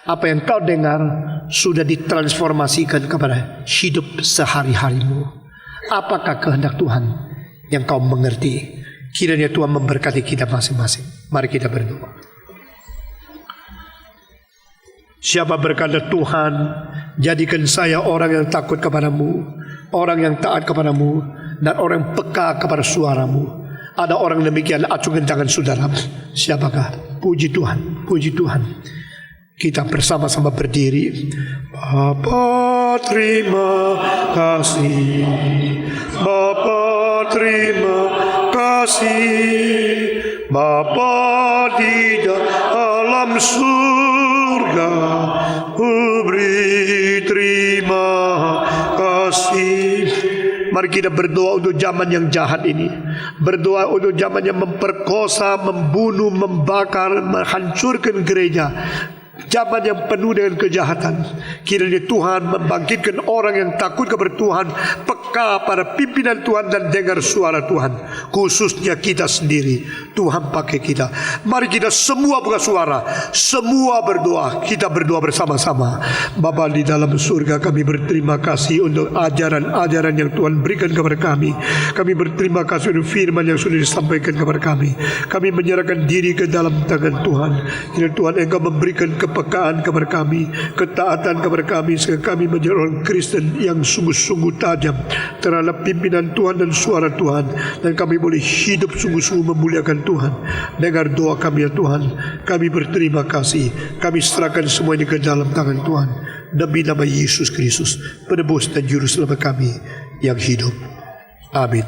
Apa yang kau dengar sudah ditransformasikan kepada hidup sehari-harimu? Apakah kehendak Tuhan yang kau mengerti? Kiranya Tuhan memberkati kita masing-masing. Mari kita berdoa. Siapa berkata, Tuhan, jadikan saya orang yang takut kepadamu, orang yang taat kepadamu, dan orang yang peka kepada suaramu. Ada orang demikian, acungkan tangan saudara. Siapakah? Puji Tuhan, puji Tuhan. Kita bersama-sama berdiri. Bapa terima kasih, Bapa terima kasih, Bapa di dalam surga, beri terima kasih. Mari kita berdoa untuk zaman yang jahat ini. Berdoa untuk zaman yang memperkosa, membunuh, membakar, menghancurkan gereja. Zaman yang penuh dengan kejahatan. Kiranya Tuhan membangkitkan orang yang takut kepada Tuhan, peka pada pimpinan Tuhan dan dengar suara Tuhan. Khususnya kita sendiri. Tuhan pakai kita. Mari kita semua buka suara, semua berdoa. Kita berdoa bersama-sama. Bapa di dalam surga, kami berterima kasih untuk ajaran-ajaran yang Tuhan berikan kepada kami. Kami berterima kasih untuk firman yang sudah disampaikan kepada kami. Kami menyerahkan diri ke dalam tangan Tuhan. Kiranya Tuhan Engkau memberikan kepekaan kepada kami, ketaatan kepada kami, sehingga kami menjadi orang Kristen yang sungguh-sungguh tajam terhadap pimpinan Tuhan dan suara Tuhan, dan kami boleh hidup sungguh-sungguh memuliakan Tuhan. Dengar doa kami ya Tuhan. Kami berterima kasih. Kami serahkan semua ini ke dalam tangan Tuhan. demi nama Yesus Kristus, penebus dan juru selamat kami yang hidup. Amin.